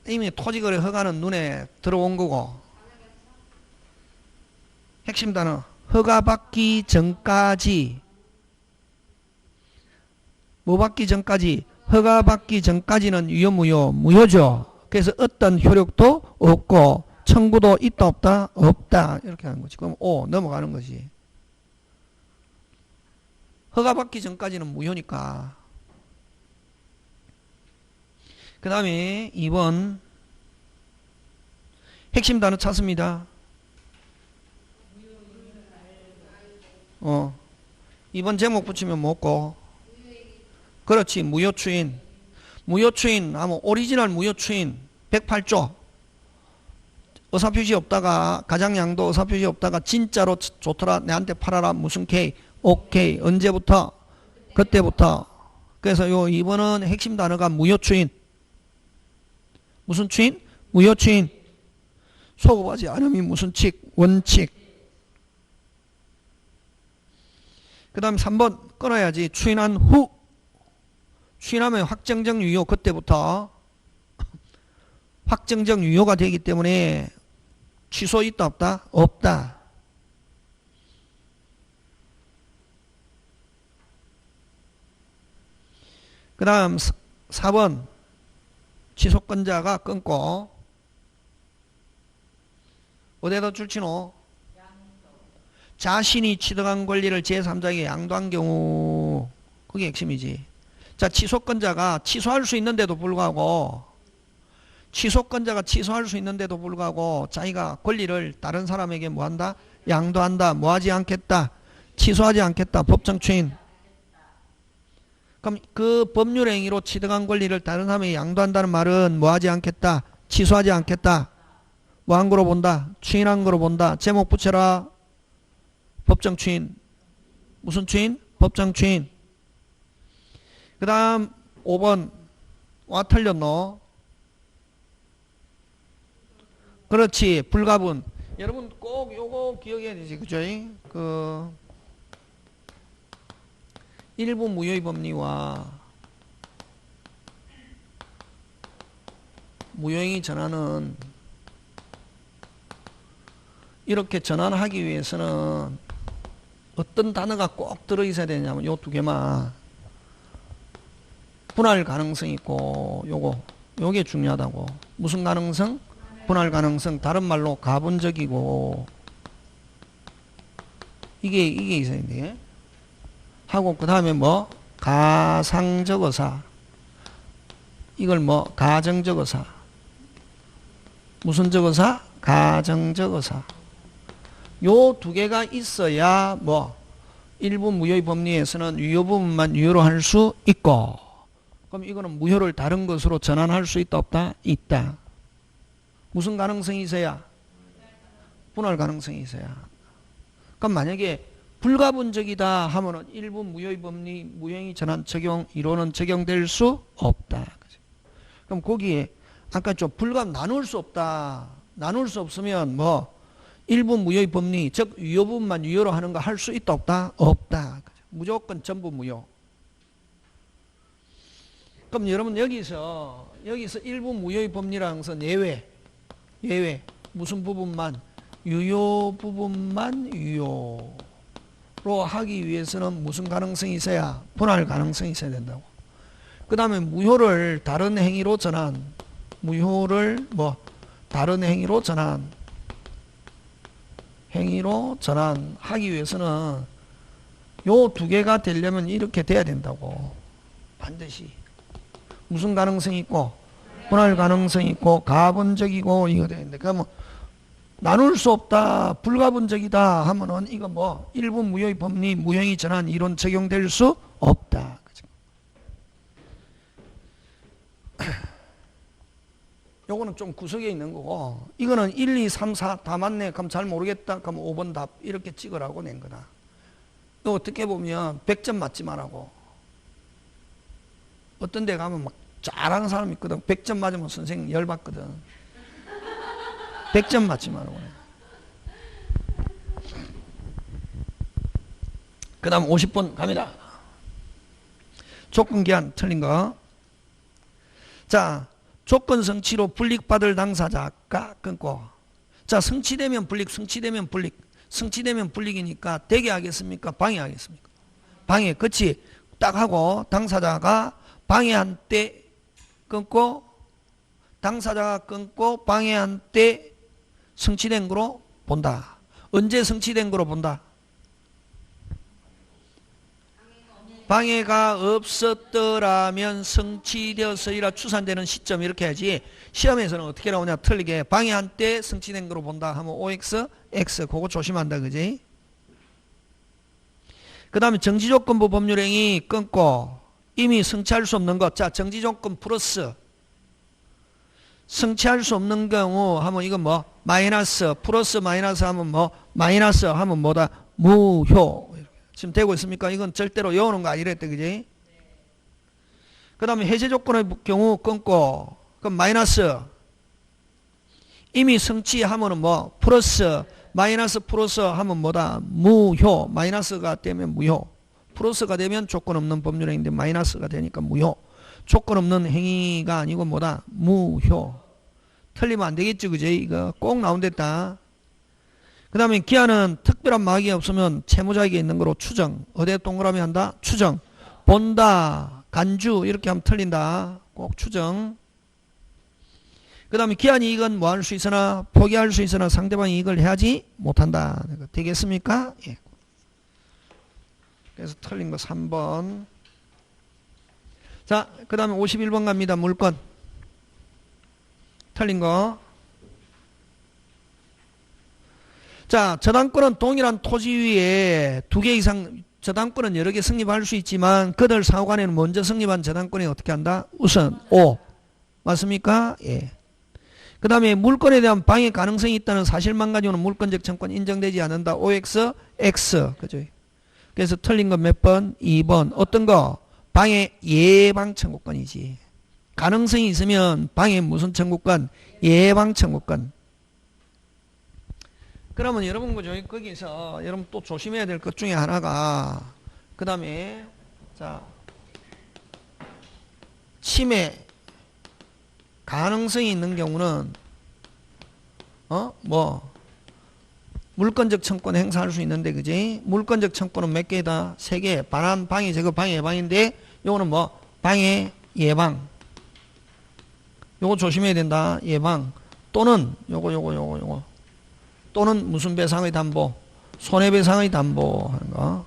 이미 토지거래 허가는 눈에 들어온 거고, 핵심 단어 허가받기 전까지, 뭐 받기 전까지? 허가받기 전까지는 유효 무효? 무효죠. 그래서 어떤 효력도 없고 청구도 있다 없다? 없다. 이렇게 하는 거지. 그럼 O 넘어가는 거지. 허가받기 전까지는 무효니까. 그 다음에 2번 핵심 단어 찾습니다. 2번 제목 붙이면 뭐고? 그렇지. 무효추인. 무효추인 하면 오리지널 무효추인 108조. 의사표시 없다가 가장양도 의사표시 없다가 진짜로 좋더라 내한테 팔아라 무슨 K 오케이 언제부터? 그때부터. 그래서 요 2번은 핵심 단어가 무효추인. 무슨 추인? 무효추인. 소급하지 않음이 무슨 칙? 원칙. 그 다음 3번 끊어야지. 추인한 후. 추인하면 확정적 유효. 그때부터 확정적 유효가 되기 때문에 취소 있다 없다? 없다. 그 다음 4번 취소권자가 끊고 어디에다 줄치노? 자신이 취득한 권리를 제3자에게 양도한 경우. 그게 핵심이지. 자, 취소권자가 취소할 수 있는데도 불구하고 취소할 수 있는데도 불구하고 자기가 권리를 다른 사람에게 뭐한다? 양도한다. 뭐하지 않겠다? 취소하지 않겠다. 법정 추인. 그럼 그 법률 행위로 취득한 권리를 다른 사람에게 양도한다는 말은 뭐하지 않겠다? 취소하지 않겠다. 뭐한 거로 본다? 추인한 거로 본다. 제목 붙여라. 법정 추인. 무슨 추인? 법정 추인. 그 다음 5번 와 틀렸노? 그렇지. 불가분. 여러분 꼭 요거 기억해야 되지. 그죠? 그 일부 무효의 법리와 무효행위 전환은 이렇게 전환하기 위해서는 어떤 단어가 꼭 들어있어야 되냐면 요 두 개만. 분할 가능성이 있고 요게 중요하다고. 무슨 가능성? 분할 가능성. 다른 말로 가분적이고 이게 있어야 돼. 하고 그 다음에 뭐 가상적 의사. 이걸 뭐 가정적 의사. 무슨 적 의사? 가정적 의사. 요 두 개가 있어야 뭐 일부 무효의 법리에서는 유효 부분만 유효로 할 수 있고, 그럼 이거는 무효를 다른 것으로 전환할 수 있다 없다? 있다. 무슨 가능성이 있어야? 분할 가능성이 있어야. 그럼 만약에 불가분적이다 하면은 일부 무효의 법리 무효행위 전환 적용 이론은 적용될 수 없다. 그럼 거기에 아까 좀 나눌 수 없다. 나눌 수 없으면 뭐 일부 무효의 법리 즉 유효 부분만 유효로 하는 거 할 수 있다 없다? 없다. 무조건 전부 무효. 그럼 여러분 여기서 일부 무효의 법리라는 것은 예외 무슨 부분만? 유효 부분만 유효로 하기 위해서는 무슨 가능성이 있어야? 분할 가능성이 있어야 된다고. 그 다음에 무효를 다른 행위로 전환. 무효를 뭐 다른 행위로 전환하기 위해서는 요 두 개가 되려면 이렇게 돼야 된다고. 반드시. 무슨 가능성이 있고? 분할 가능성이 있고 가분적이고 이거 되는데 그러면 나눌 수 없다. 불가분적이다 하면은 이거 뭐 일부 무효의 법리 무효행위 전환 이론 적용될 수 없다. 그죠? 요거는 좀 구석에 있는 거고, 이거는 1, 2, 3, 4 다 맞네. 그럼 잘 모르겠다. 그럼 5번 답 이렇게 찍으라고 낸 거다. 이거 어떻게 보면 100점 맞지 말라고. 어떤 데 가면 막 잘하는 사람 있거든. 100점 맞으면 선생님 열받거든. 100점 맞지 말라고. 그 다음 50번 갑니다. 조건기한 틀린 거. 자, 조건 성취로 불이익받을 당사자가 끊고. 자, 성취되면 불이익, 성취되면 불이익. 성취되면 불이익이니까 되게 하겠습니까? 방해하겠습니까? 방해. 그치? 딱 하고 당사자가 방해한 때 끊고, 당사자가 끊고 방해한 때 성취된 거로 본다. 언제 성취된 거로 본다? 방해가 없었더라면 성취되었으리라 추산되는 시점 이렇게 해야지. 시험에서는 어떻게 나오냐? 틀리게 방해한 때 성취된 거로 본다 하면 OX, X 그거 조심한다. 그지? 그 다음에 정지조건부 법률행위 끊고 이미 성취할 수 없는 것. 자, 정지조건 플러스 성취할 수 없는 경우 하면 이건 뭐? 마이너스, 플러스 마이너스 하면 뭐? 마이너스 하면 뭐다? 무효. 지금 되고 있습니까? 이건 절대로 외우는 거 아니랬대. 그지? 그 다음에 해제 조건의 경우 끊고, 그럼 마이너스. 이미 성취하면은 뭐? 플러스, 마이너스 플러스 하면 뭐다? 무효. 마이너스가 되면 무효. 플러스가 되면 조건 없는 법률행위인데 마이너스가 되니까 무효. 조건 없는 행위가 아니고 뭐다? 무효. 틀리면 안 되겠지. 그지? 이거 꼭 나온댔다. 그 다음에 기한은 특별한 막이 없으면 채무자에게 있는 거로 추정. 어디에 동그라미 한다? 추정. 본다. 간주. 이렇게 하면 틀린다. 꼭 추정. 그 다음에 기한이 이건 뭐 할 수 있으나 포기할 수 있으나 상대방이 이걸 해야지 못한다. 되겠습니까? 예. 그래서 틀린 거 3번. 자, 그 다음에 51번 갑니다. 물건. 틀린 거. 자, 저당권은 동일한 토지 위에 2개 이상, 저당권은 여러 개 성립할 수 있지만 그들 상호간에는 먼저 성립한 저당권이 어떻게 한다? 우선 O. 맞습니까? 예. 그 다음에 물건에 대한 방해 가능성이 있다는 사실만 가지고는 물건적 청권 인정되지 않는다. OX, X. 그죠? 그래서 틀린 건 몇 번? 2번. 어떤 거? 방해 예방 청구권이지. 가능성이 있으면 방해 무슨 청구권? 예방 청구권. 그러면 여러분 그죠? 거기서 여러분 또 조심해야 될 것 중에 하나가 그 다음에 자 침해 가능성이 있는 경우는 뭐 물건적 청권 행사할 수 있는데 그지? 물건적 청권은 몇 개다? 3개. 반환, 방해, 제거, 방해, 예방인데 요거는 뭐? 방해, 예방. 요거 조심해야 된다. 예방. 또는 요거. 또는 무슨 배상의 담보? 손해배상의 담보 하는 거.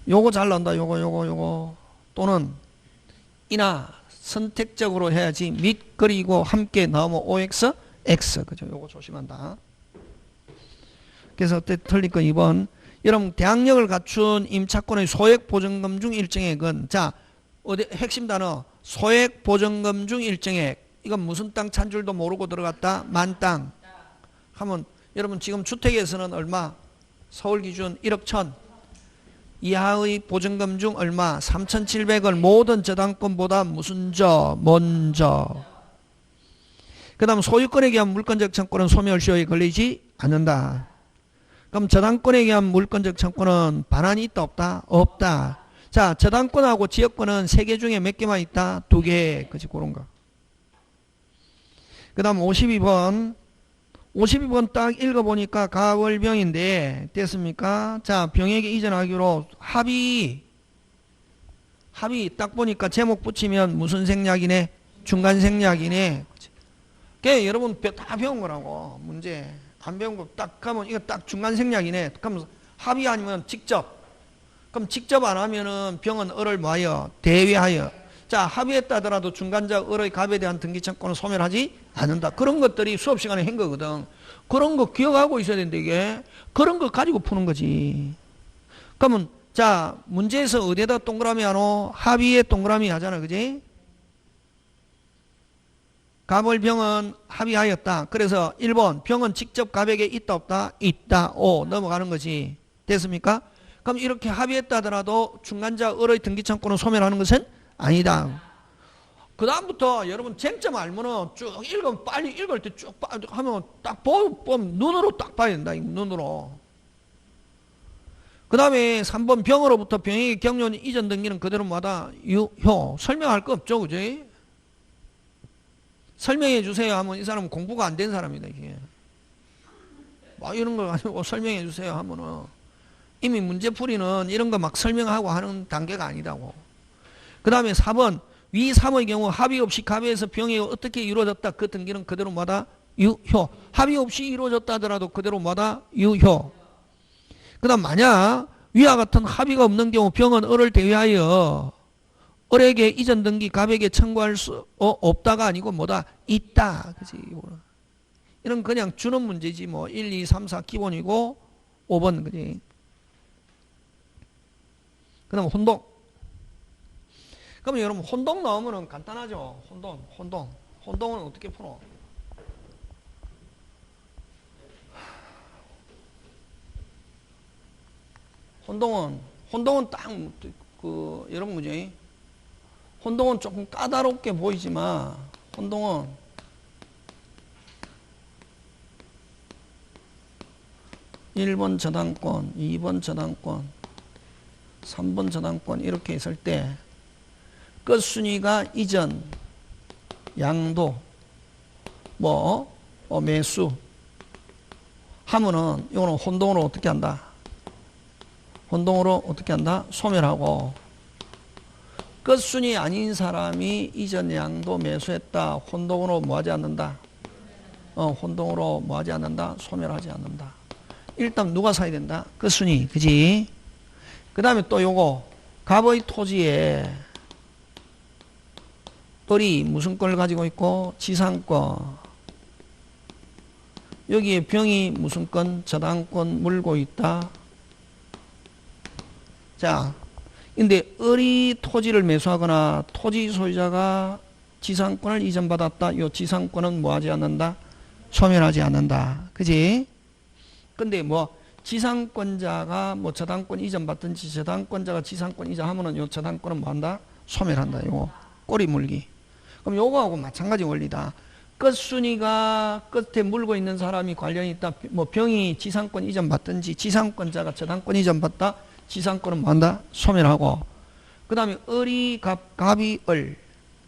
요거 잘 나온다. 요거. 또는 이나 선택적으로 해야지. 및 그리고 함께 나오면 OX, X. 그죠? 요거 조심한다. 그래서 어때? 틀릴 거 2번. 여러분, 대항력을 갖춘 임차권의 소액보증금 중 일정액은, 자, 어디, 핵심 단어. 소액보증금 중 일정액. 이건 무슨 땅 찬 줄도 모르고 들어갔다? 만땅. 하면, 여러분, 지금 주택에서는 얼마? 서울 기준 1억 1천. 이하의 보증금 중 얼마? 3,700을 모든 저당권보다 무슨 저? 먼저. 그 다음 소유권에 의한 물권적 청구는 소멸시효에 걸리지 않는다. 그럼 저당권에 의한 물권적 청구는 반환이 있다 없다? 없다. 자, 저당권하고 지역권은 3개 중에 몇 개만 있다? 2개. 그치, 그런 거. 그 다음 52번. 52번 딱 읽어보니까 가월병인데 됐습니까? 자, 병에게 이전하기로 합의 딱 보니까 제목 붙이면 무슨 생략이네? 중간 생략이네. 그게 여러분 다 배운 거라고. 문제 안 배운 거 딱 가면 이거 딱 중간 생략이네. 그럼 합의 아니면 직접. 그럼 직접 안 하면은 병은 을을 뭐하여? 대위하여. 자, 합의했다 하더라도 중간자 을의 갑에 대한 등기청구는 소멸하지 않는다. 그런 것들이 수업 시간에 한 거거든. 그런 거 기억하고 있어야 되는데 이게 그런 거 가지고 푸는 거지. 그러면 자, 문제에서 어디에다 동그라미 하노? 합의에 동그라미 하잖아. 그지? 갑을 병은 합의하였다. 그래서 1번 병은 직접 갑에게 있다 없다? 있다. 오 넘어가는 거지. 됐습니까? 그럼 이렇게 합의했다 하더라도 중간자 을의 등기청구는 소멸하는 것은 아니다. 그 다음부터 여러분 쟁점 알면은 쭉 읽으면 빨리 읽을 때 쭉 하면 딱 보면 눈으로 딱 봐야 된다. 눈으로. 그 다음에 3번 병으로부터 병에게 경련 이전 등기는 그대로 뭐다? 유효. 설명할 거 없죠. 그지? 설명해 주세요 하면 이 사람은 공부가 안 된 사람이다. 이게. 막 이런 걸 가지고 설명해 주세요 하면은 이미 문제풀이는 이런 거 막 설명하고 하는 단계가 아니다고. 그 다음에 4번 위 3의 경우 합의 없이 갑에서 병이 어떻게 이루어졌다. 그 등기는 그대로 뭐다? 유효. 합의 없이 이루어졌다 하더라도 그대로 뭐다? 유효. 그 다음 만약 위와 같은 합의가 없는 경우 병은 을을 대위하여 을에게 이전 등기 갑에게 청구할 수 없다가 아니고 뭐다? 있다. 그치? 이런 그냥 주는 문제지 뭐 1, 2, 3, 4 기본이고 5번 그지? 그 다음 혼동. 그러면 여러분 혼동 나오면은 간단하죠. 혼동은 어떻게 풀어? 혼동은 딱 그 여러분 그지? 혼동은 조금 까다롭게 보이지만 혼동은 1번 저당권, 2번 저당권, 3번 저당권 이렇게 있을 때 끝순위가 이전, 양도, 매수 하면은 이거는 혼동으로 어떻게 한다? 혼동으로 어떻게 한다? 소멸하고 끝순위 아닌 사람이 이전, 양도, 매수했다. 혼동으로 뭐하지 않는다? 혼동으로 뭐하지 않는다? 소멸하지 않는다. 일단 누가 사야 된다? 끝순위, 그지? 그 다음에 또 요거 갑의 토지에 을이 무슨 걸 가지고 있고? 지상권. 여기에 병이 무슨 건? 저당권 물고 있다. 자, 근데 을이 토지를 매수하거나 토지 소유자가 지상권을 이전받았다. 요 지상권은 뭐하지 않는다? 소멸하지 않는다. 그지? 근데 지상권자가 저당권 이전받든지 저당권자가 지상권 이전하면은 요 저당권은 뭐한다? 소멸한다. 요거 꼬리 물기. 그럼 요거하고 마찬가지 원리다. 끝순위가 끝에 물고 있는 사람이 관련이 있다. 병이 지상권 이전받든지 지상권자가 저당권 이전받다. 지상권은 뭐한다? 소멸하고. 그 다음에 을이 갑이 을.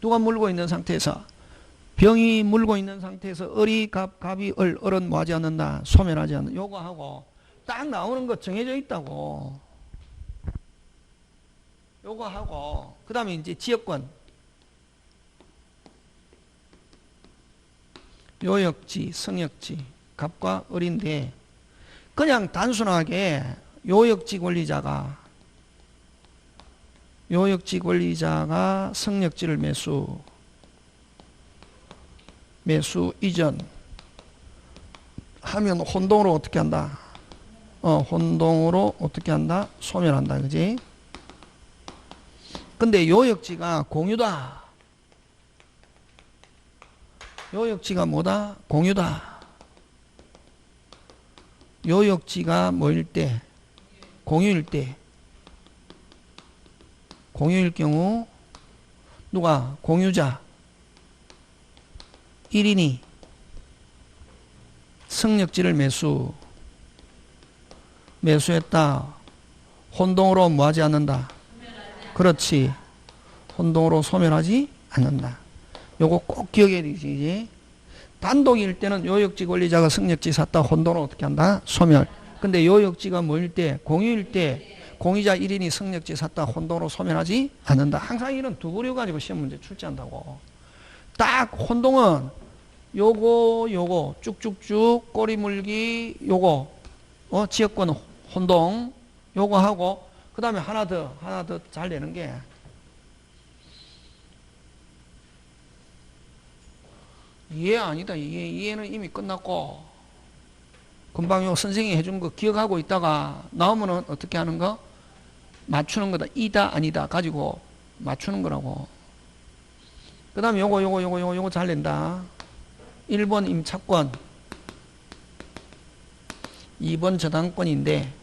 누가 물고 있는 상태에서? 병이 물고 있는 상태에서 을이 갑이 을. 을은 뭐하지 않는다? 소멸하지 않는다. 요거 하고 딱 나오는 거 정해져 있다고. 요거 하고 그 다음에 이제 지역권. 요역지, 성역지, 갑과 을인데 그냥 단순하게 요역지 권리자가 성역지를 매수 이전 하면 혼동으로 어떻게 한다? 혼동으로 어떻게 한다? 소멸한다. 그지? 근데 요역지가 공유다. 요역지가 뭐다? 공유다. 요역지가 뭐일 때? 공유일 때. 공유일 경우 누가? 공유자 1인이 성역지를 매수했다. 혼동으로 뭐하지 않는다? 그렇지. 혼동으로 소멸하지 않는다. 요거 꼭 기억해야 되지. 단독일 때는 요역지 권리자가 성역지 샀다. 혼동으로 어떻게 한다? 소멸. 근데 요역지가 뭐일 때? 공유일 때 공유자 1인이 성역지 샀다. 혼동으로 소멸하지 않는다. 항상 이런 두 부류 가지고 시험 문제 출제한다고. 딱 혼동은 요거 쭉쭉쭉 꼬리 물기 요거 지역권 혼동 요거 하고 그 다음에 하나 더 잘 내는 게 이해 아니다. 이해는 이미 끝났고 금방 요 선생님이 해준 거 기억하고 있다가 나오면은 어떻게 하는 거? 맞추는 거다. 이다 아니다 가지고 맞추는 거라고. 그 다음에 요거 잘 낸다. 1번 임차권, 2번 저당권인데,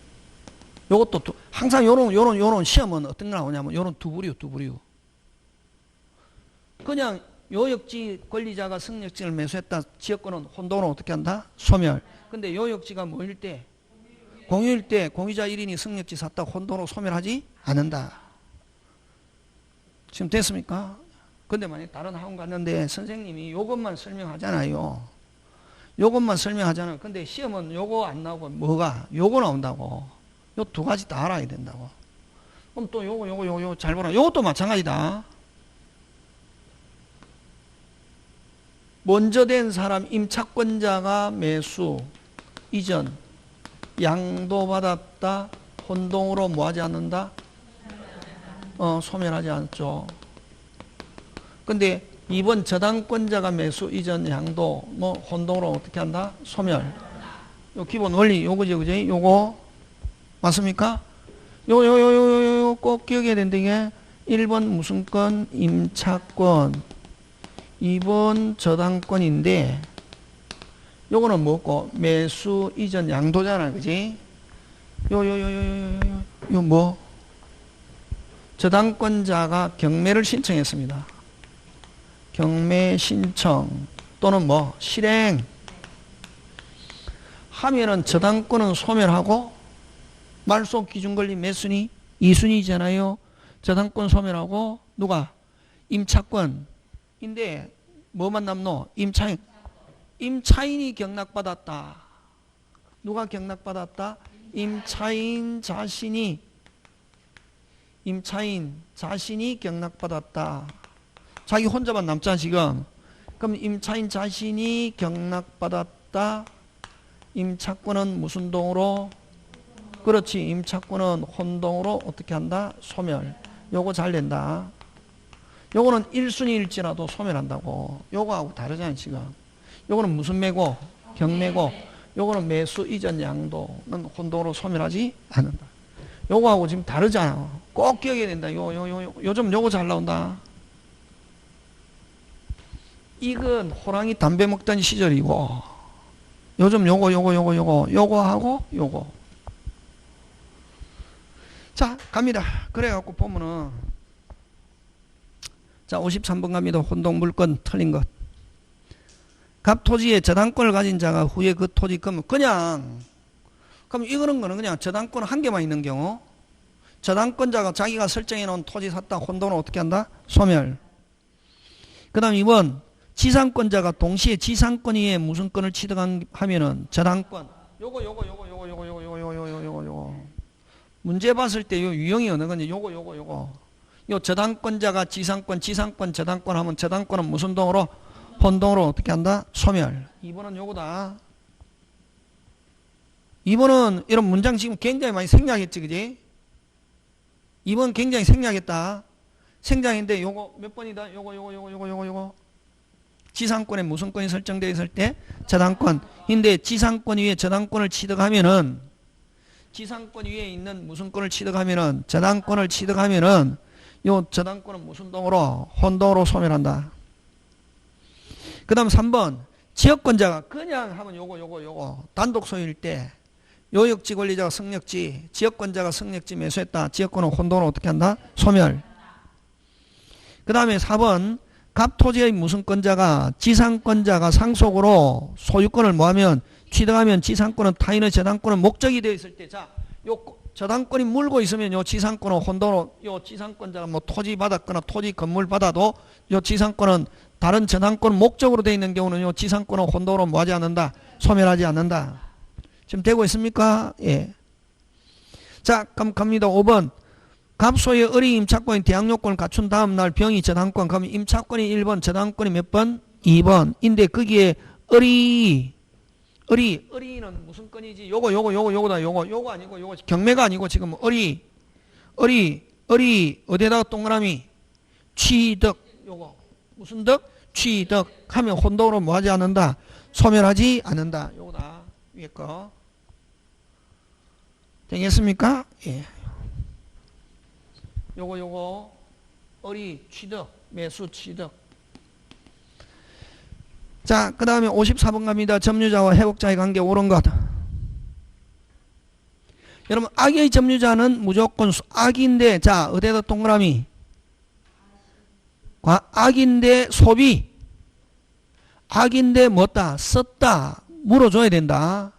요것도 항상 요런 시험은 어떤 거 나오냐면 요런 두 부류. 그냥 요역지 권리자가 승역지를 매수했다. 지역권은 혼동으로 어떻게 한다? 소멸. 근데 요역지가 뭐일 때? 공유일 때 공유자 1인이 승역지 샀다. 혼동으로 소멸하지 않는다. 지금 됐습니까? 근데 만약 다른 학원 갔는데 선생님이 요것만 설명하잖아요. 요것만 설명하잖아요. 근데 시험은 요거 안 나오고 뭐가? 요거 나온다고. 요 두 가지 다 알아야 된다고. 그럼 또 요거 잘 보라. 요것도 마찬가지다. 먼저 된 사람 임차권자가 매수 이전 양도받았다. 혼동으로 뭐하지 않는다? 소멸하지 않죠. 근데 2번 저당권자가 매수 이전 양도 뭐 혼동으로 어떻게 한다? 소멸. 요 기본 원리 요거지 그지? 요거 맞습니까? 요 꼭 기억해야 된다. 이게 1번 무슨 건? 임차권, 2번 저당권인데 요거는 뭐고? 매수 이전 양도잖아. 그지? 요 뭐? 저당권자가 경매를 신청했습니다. 경매 신청 또는 뭐 실행 하면은 저당권은 소멸하고 말소 기준 권리 몇 순위? 2순위잖아요. 저당권 소멸하고 누가? 임차권인데 뭐만 남노? 임차인이 경락받았다. 누가 경락받았다? 임차인 자신이 경락받았다. 자기 혼자만 남잖아 지금. 그럼 임차인 자신이 경락받았다. 임차권은 무슨 동으로? 그렇지. 임차권은 혼동으로 어떻게 한다? 소멸. 요거 잘 낸다. 요거는 1순위일지라도 소멸한다고. 요거하고 다르잖아요 지금. 요거는 무슨 매고? 경매고. 요거는 매수 이전 양도는 혼동으로 소멸하지 않는다. 요거하고 지금 다르잖아. 꼭 기억해야 된다. 요즘 요거 잘 나온다. 이건 호랑이 담배 먹던 시절이고 요즘 요거하고 요거. 자 갑니다. 그래갖고 보면은 자 53번 갑니다. 혼동 물건 틀린 것. 갑 토지에 저당권을 가진 자가 후에 그 토지 그럼 이거는 거는 그냥 저당권 한 개만 있는 경우 저당권자가 자기가 설정해 놓은 토지 샀다. 혼동을 어떻게 한다? 소멸. 그 다음 2번 지상권자가 동시에 지상권 위에 무슨 권을 취득하면은 저당권. 요거. 문제 봤을 때 요 유형이 어느 건지 요거. 요 저당권자가 지상권 저당권 하면 저당권은 무슨 동으로? 혼동으로 어떻게 한다? 소멸. 2번은 요거다. 2번은 이런 문장 지금 굉장히 많이 생략했지, 그지? 2번 굉장히 생략했다. 생략인데 요거 몇 번이다? 요거. 지상권에 무슨 권이 설정되어 있을 때? 저당권인데 지상권 위에 저당권을 취득하면은 지상권 위에 있는 무슨 권을 취득하면은 저당권을 취득하면은 요 저당권은 무슨 동으로? 혼동으로 소멸한다. 그 다음 3번 지역권자가 그냥 하면 요거 단독 소유일 때 요역지 권리자가 승역지 지역권자가 승역지 매수했다. 지역권은 혼동으로 어떻게 한다? 소멸. 그 다음에 4번 갑 토지의 무슨 권자가 지상권자가 상속으로 소유권을 뭐하면 취득하면 지상권은 타인의 저당권은 목적이 되어 있을 때 자 요 저당권이 물고 있으면 요 지상권은 혼동으로 요 지상권자가 뭐 토지 받았거나 토지 건물 받아도 요 지상권은 다른 저당권 목적으로 되어 있는 경우는 요 지상권은 혼동으로 뭐하지 않는다? 소멸하지 않는다. 지금 되고 있습니까? 예. 자, 그럼 갑니다. 5번. 갑소의 의리 임차권이 대항 요건을 갖춘 다음 날 병이 저당권. 그럼 임차권이 1번, 저당권이 몇 번? 2번. 인데 거기에 의리는 무슨 건이지? 요거다. 요거 아니고 요거 경매가 아니고 지금 의리 어디에다가 동그라미 취득 요거 무슨 득? 취득하면 혼동으로 뭐하지 않는다? 소멸하지 않는다. 요거다. 위에 거. 되겠습니까? 예. 요거 의리 취득 매수 취득 자, 그 다음에 54번 갑니다. 점유자와 해복자의 관계 옳은 것. 여러분, 악의 점유자는 무조건 악인데, 자, 어디다 동그라미? 악인데 소비. 악인데 뭐다? 썼다. 물어줘야 된다.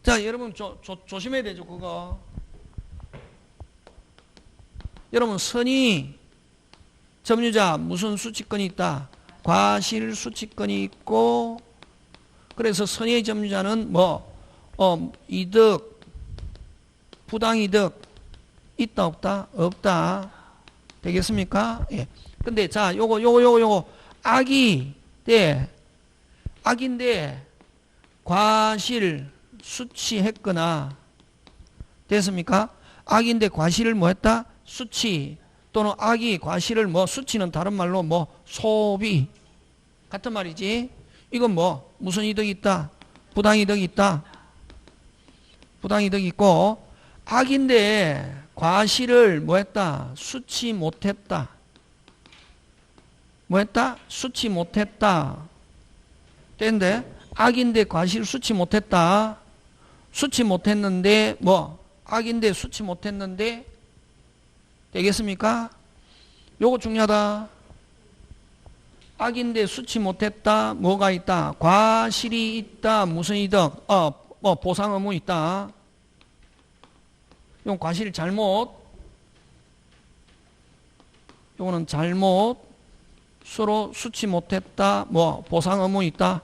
자, 여러분, 조심해야 되죠, 그거. 여러분, 선의 점유자 무슨 수취권이 있다? 과실 수취권이 있고, 그래서 선의 점유자는 이득, 부당이득 있다 없다? 없다. 되겠습니까? 예. 근데 자, 요거 악인데 과실 수취했거나 됐습니까? 악인데 과실을 뭐 했다? 수취 또는 악이 과실을 수취는 다른 말로 소비 같은 말이지. 이건 무슨 이득이 있다? 부당이득이 있다. 부당이득이 있고, 악인데 과실을 뭐 했다? 수취 못했다. 뭐 했다? 수취 못했다. 때인데 악인데 과실 수취 못했다. 수취 못했는데 악인데 수취 못했는데 되겠습니까? 요거 중요하다. 악인데 수취 못했다. 뭐가 있다? 과실이 있다. 무슨 이득? 보상 의무 있다. 이건 과실 잘못. 요거는 잘못. 서로 수취 못했다. 보상 의무 있다.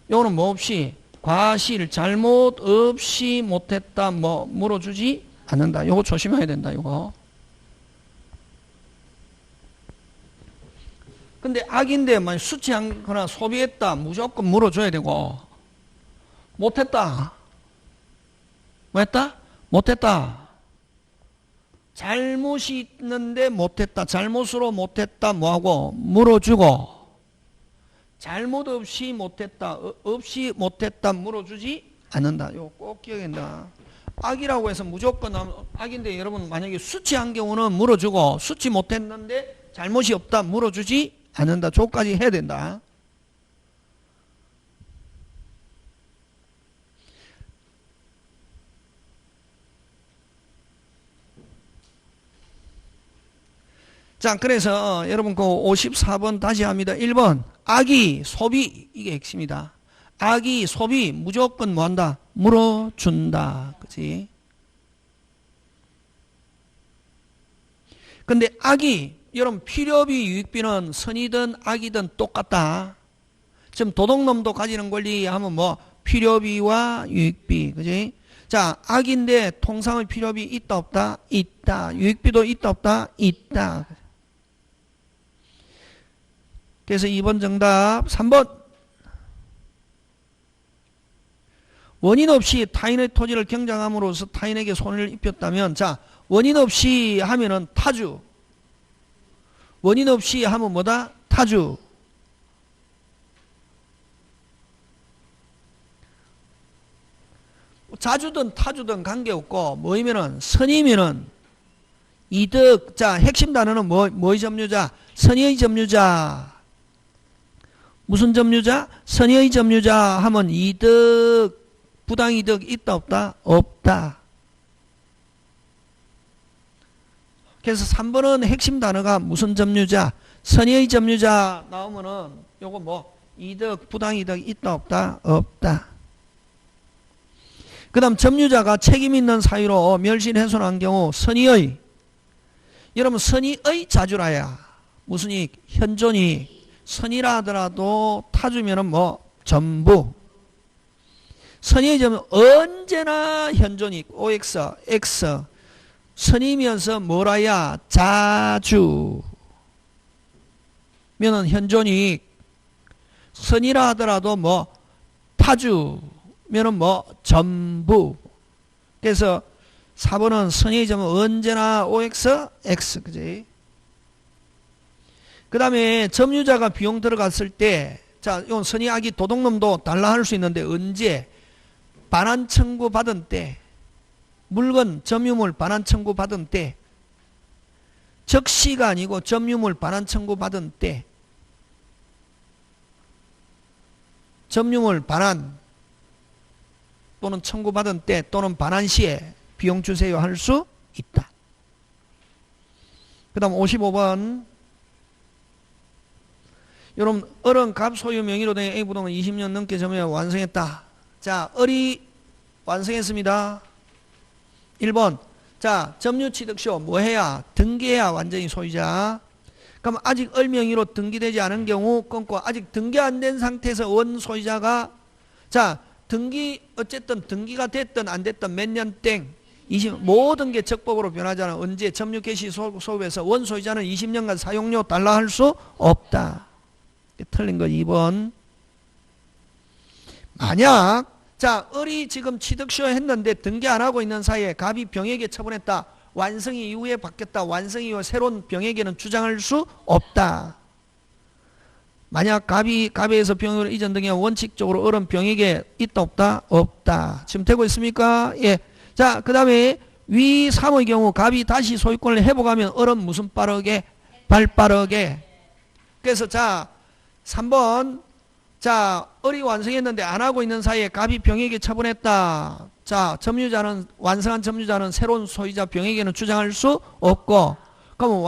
요거는 없이 과실 잘못 없이 못했다. 물어주지 않는다. 요거 조심해야 된다. 요거. 근데 악인데 수취하거나 소비했다. 무조건 물어줘야 되고, 못했다. 뭐 했다? 못했다. 잘못이 있는데 못했다. 잘못으로 못했다. 뭐하고? 물어주고. 잘못 없이 못했다. 없이 못했다. 물어주지 않는다. 이거 꼭 기억한다. 악이라고 해서 무조건 악인데 여러분 만약에 수치한 경우는 물어주고, 수치 못했는데 잘못이 없다. 물어주지 않는다. 저까지 해야 된다. 자, 그래서 여러분 그 54번 다시 합니다. 1번 악의 소비, 이게 핵심이다. 악의 소비 무조건 뭐한다? 물어준다. 그치? 근데 악이 여러분 필요비 유익비는 선이든 악이든 똑같다. 지금 도둑놈도 가지는 권리 하면 필요비와 유익비. 그치? 자, 악인데 통상의 필요비 있다 없다? 있다. 유익비도 있다 없다? 있다. 그래서 2번 정답. 3번 원인 없이 타인의 토지를 경작함으로써 타인에게 손해를 입혔다면, 자, 원인 없이 하면은 타주. 원인 없이 하면 뭐다? 타주. 자주든 타주든 관계없고, 뭐이면은 선이면은 이득. 자, 핵심 단어는 뭐의 점유자? 선의의 점유자. 무슨 점유자? 선의의 점유자 하면 이득, 부당이득 있다 없다? 없다. 그래서 3번은 핵심 단어가 무슨 점유자? 선의의 점유자 나오면은 요거 이득, 부당이득 있다 없다? 없다. 그 다음 점유자가 책임 있는 사유로 멸실훼손한 경우 선의의, 여러분 선의의 자주라야 무슨 이익? 현존이익. 선이라 하더라도 타주면은 전부. 선의의 점은 언제나 현존이익. OX, X. 선이면서 뭐라야? 자주. 면은 현존이익. 선이라 하더라도 타주. 면은 전부. 그래서 4번은 선의의 점은 언제나 OX, X. 그지? 그 다음에 점유자가 비용 들어갔을 때, 자, 이건 선의 악이 도둑놈도 달라 할 수 있는데, 언제? 반환 청구 받은 때, 물건 점유물 반환 청구 받은 때, 적시가 아니고 점유물 반환 청구받은 때, 점유물 반환 또는 청구받은 때 또는 반환 시에 비용 주세요 할 수 있다. 그 다음 55번. 여러분, 을은 갑 소유 명의로 된 A 부동을 20년 넘게 점유해 완성했다. 자, 을이 완성했습니다. 1번. 자, 점유취득시효 뭐 해야? 등기해야 완전히 소유자. 그럼 아직 을 명의로 등기되지 않은 경우 끊고, 아직 등기 안 된 상태에서 원 소유자가, 자, 등기, 어쨌든 등기가 됐든 안 됐든 몇 년 땡, 20, 모든 게 적법으로 변하잖아. 언제? 점유 개시 소급에서 원 소유자는 20년간 사용료 달라 할 수 없다. 틀린 거 2번. 만약 자, 을이 지금 취득시효 했는데 등기 안 하고 있는 사이에 갑이 병에게 처분했다. 완성이 이후에 바뀌었다. 완성 이후에 새로운 병에게는 주장할 수 없다. 만약 갑에서 병으로 이전 등에 원칙적으로 을은 병에게 있다 없다? 없다. 지금 되고 있습니까? 예. 자, 그 다음에 위 3의 경우 갑이 다시 소유권을 회복하면 을은 무슨 빠르게? 발 빠르게. 그래서 자, 3번. 자, 을이 완성했는데 안 하고 있는 사이에 갑이 병에게 처분했다. 자, 점유자는, 완성한 점유자는 새로운 소유자 병에게는 주장할 수 없고, 그럼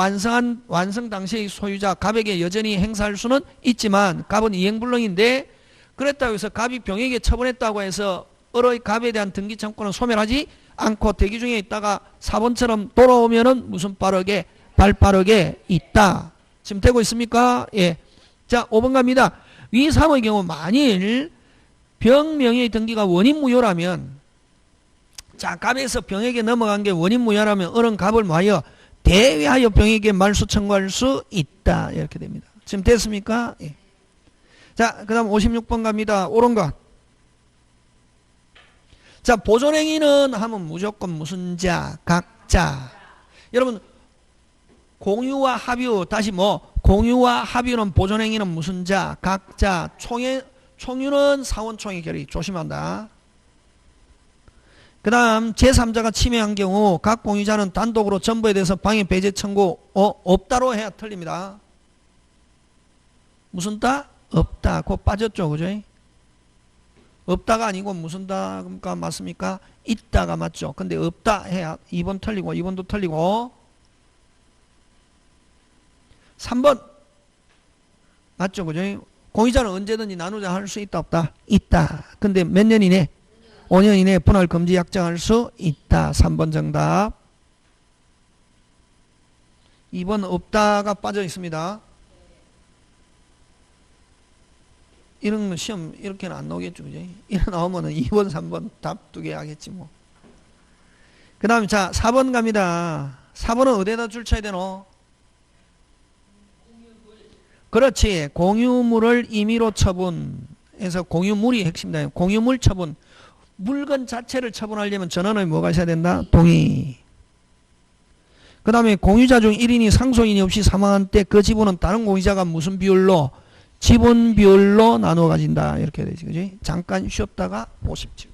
완성 당시의 소유자 갑에게 여전히 행사할 수는 있지만, 갑은 이행불능인데, 그랬다고 해서 갑이 병에게 처분했다고 해서 을의 갑에 대한 등기 청구는 소멸하지 않고 대기 중에 있다가 4번처럼 돌아오면은 무슨 빠르게? 발 빠르게 있다. 지금 되고 있습니까? 예. 자, 5번 갑니다. 위 3의 경우 만일 병 명의의 등기가 원인 무효라면, 자, 갑에서 병에게 넘어간 게 원인 무효라면 을은 갑을 뭐하여? 대위하여 병에게 말소 청구할 수 있다. 이렇게 됩니다. 지금 됐습니까? 예. 자, 그 다음 56번 갑니다. 옳은 것. 자, 보존행위는 하면 무조건 무슨 자? 각자. 여러분, 공유와 합유, 다시 뭐, 공유와 합유는 보존행위는 무슨 자? 각자. 총유는 사원총회 결의. 조심한다. 그 다음 제3자가 침해한 경우 각 공유자는 단독으로 전부에 대해서 방해 배제 청구 없다로 해야 틀립니다. 무슨 따? 없다. 그거 빠졌죠. 그죠? 없다가 아니고 무슨 따가 맞습니까? 있다가 맞죠. 근데 없다 해야 2번 틀리고 2번도 틀리고 3번 맞죠. 그죠? 공유자는 언제든지 나누자 할 수 있다 없다? 있다. 근데 몇 년 이내? 5년 이내에 분할 금지 약정할 수 있다. 3번 정답. 2번 없다가 빠져 있습니다. 이런 거 시험 이렇게는 안 나오겠죠. 그죠? 이래 나오면은 2번, 3번 답 2개 하겠지 뭐. 그 다음에 자, 4번 갑니다. 4번은 어디에다 줄 쳐야 되노? 그렇지. 공유물을 임의로 처분해서 공유물이 핵심이다. 공유물 처분. 물건 자체를 처분하려면 전원의 뭐가 있어야 된다? 동의. 그 다음에 공유자 중 1인이 상속인이 없이 사망한 때 그 지분은 다른 공유자가 무슨 비율로? 지분 비율로 나누어 가진다. 이렇게 되지. 그지? 잠깐 쉬었다가 57.